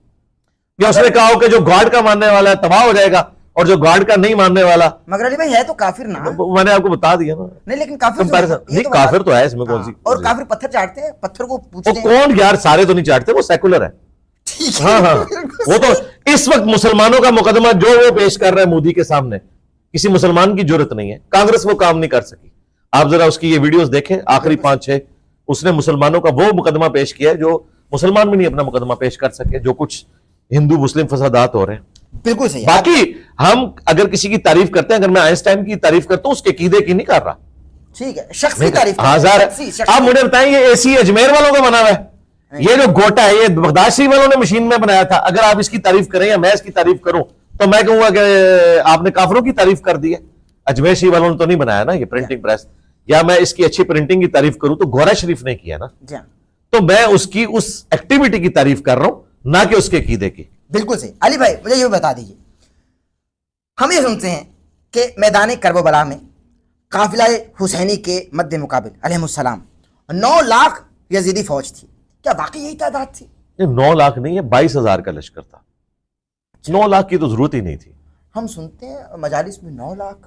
یا اس نے کہا ہو کہ جو گاڈ کا ماننے والا ہے تباہ ہو جائے گا, اور جو گاڈ کا نہیں ماننے والا, مگر علی بھائی ہے تو کافر نا. میں نے آپ کو بتا دیا نا. نہیں لیکن کافر نہیں, کافر تو ہے اس میں کون سی. اور کافر پتھر چاٹتے ہیں, پتھر کو پوچھتے ہیں. کون یار, سارے تو نہیں چاٹتے, وہ سیکولر ہے. ہاں, وہ تو اس وقت مسلمانوں کا مقدمہ جو وہ پیش کر رہے ہیں مودی کے سامنے, کسی مسلمان کی جرت نہیں ہے. کانگریس وہ کام نہیں کر سکی. آپ ذرا اس کی یہ ویڈیوز دیکھیں, آخری 5-6, اس نے مسلمانوں کا وہ مقدمہ پیش کیا ہے جو مسلمان بھی نہیں اپنا مقدمہ پیش کر سکے, جو کچھ ہندو مسلم فسادات ہو رہے ہیں. بالکل صحیح. باقی ہم اگر کسی کی تعریف کرتے ہیں, اگر میں آئنسٹائن کی تعریف کرتا ہوں, اس کے عقیدے کی نہیں کر رہا. ٹھیک ہے, شخص کی تعریف. آپ مجھے بتائیں, یہ اے سی اجمیر والوں کو بنا ہوا ہے, یہ جو گوٹا ہے یہ بغداد شریف والوں نے مشین میں بنایا تھا. اگر آپ اس کی تعریف کریں یا میں اس کی تعریف کروں تو میں کہوں گا کہ آپ نے کافروں کی تعریف کر دی ہے. اجمیر شریف والوں نے تو نہیں بنایا نا یہ پرنٹنگ پریس. یا میں اس کی اچھی پرنٹنگ کی تعریف کروں تو گورا شریف نے کیا نا. تو میں اس کی اس ایکٹیویٹی کی تعریف کر رہا ہوں, نہ کہ اس کے عقیدے کی. بالکل صحیح. علی بھائی مجھے یہ بتا دیجیے, ہم یہ سنتے ہیں کہ میدان کربلا میں قافلہ حسینی کے مد مقابل علیہ السلام 9 لاکھ یزیدی فوج تھی. کیا واقعی یہی تعداد تھی؟ 9 لاکھ نہیں, یہ 22,000 کا لشکر تھا. 9 لاکھ کی تو ضرورت ہی نہیں تھی. ہم سنتے ہیں مجالس میں 9 لاکھ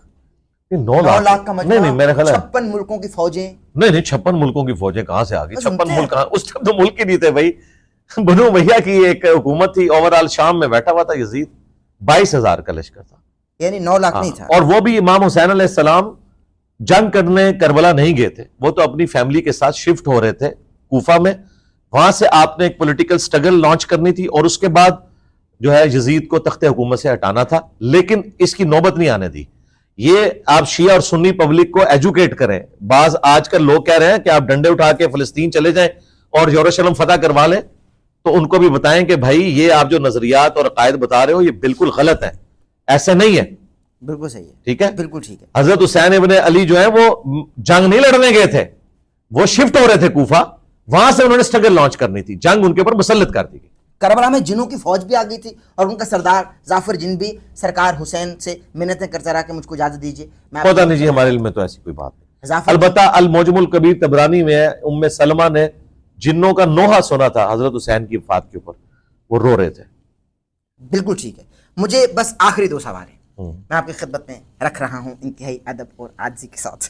9 لاکھ کا مجمع. نہیں میرے خیال ہے 56 ملکوں کی فوجیں. نہیں 56 ملکوں کی فوجیں کہاں سے آ گئی؟ 56 ملک کہاں, اس ٹائم تو ملک ہی نہیں تھے بھائی. بنو امیہ کی ایک حکومت تھی, اوورال شام میں بیٹھا ہوا تھا یزید. 22,000 کا لشکر تھا, یعنی 9 لاکھ نہیں تھا. اور وہ بھی امام حسین علیہ السلام جنگ کرنے کربلا نہیں گئے تھے, وہ تو اپنی فیملی کے ساتھ شفٹ ہو رہے تھے کوفہ میں. وہاں سے آپ نے ایک پولیٹیکل سٹرگل لانچ کرنی تھی, اور اس کے بعد جو ہے یزید کو تخت حکومت سے ہٹانا تھا. لیکن اس کی نوبت نہیں آنے دی. یہ آپ شیعہ اور سنی پبلک کو ایجوکیٹ کریں. بعض آج کل لوگ کہہ رہے ہیں کہ آپ ڈنڈے اٹھا کے فلسطین چلے جائیں اور یروشلم فتح کروا لیں, تو ان کو بھی بتائیں کہ بھائی یہ آپ جو نظریات اور عقائد بتا رہے ہو یہ بالکل غلط ہے, ایسے نہیں ہے. بالکل صحیح ہے. ٹھیک ہے, بالکل ٹھیک ہے. حضرت حسین ابن علی جو ہے وہ جنگ نہیں لڑنے گئے تھے, وہ شفٹ ہو رہے تھے کوفہ, وہاں سے انہوں نے سٹرگل لانچ کرنی تھی, جنگ ان کے اوپر مسلط کر دی گئی. کربلا میں جنوں کی فوج بھی آ گئی تھی, اور ان کا سردار ظافر جن بھی سرکار حسین سے منتیں کرتا رہا کہ مجھ کو اجازت دیجیے. پتہ نہیں جی, ہمارے علم میں تو ایسی کوئی بات نہیں. البتہ المعجم الکبیر طبرانی میں ام سلمہ نے جنوں کا نوحہ سنا تھا حضرت حسین کی وفات کے اوپر, وہ رو رہے تھے. بالکل ٹھیک ہے. مجھے بس آخری 2 سوال ہیں, میں آپ کی خدمت میں رکھ رہا ہوں انتہائی ادب اور عاجزی کے ساتھ.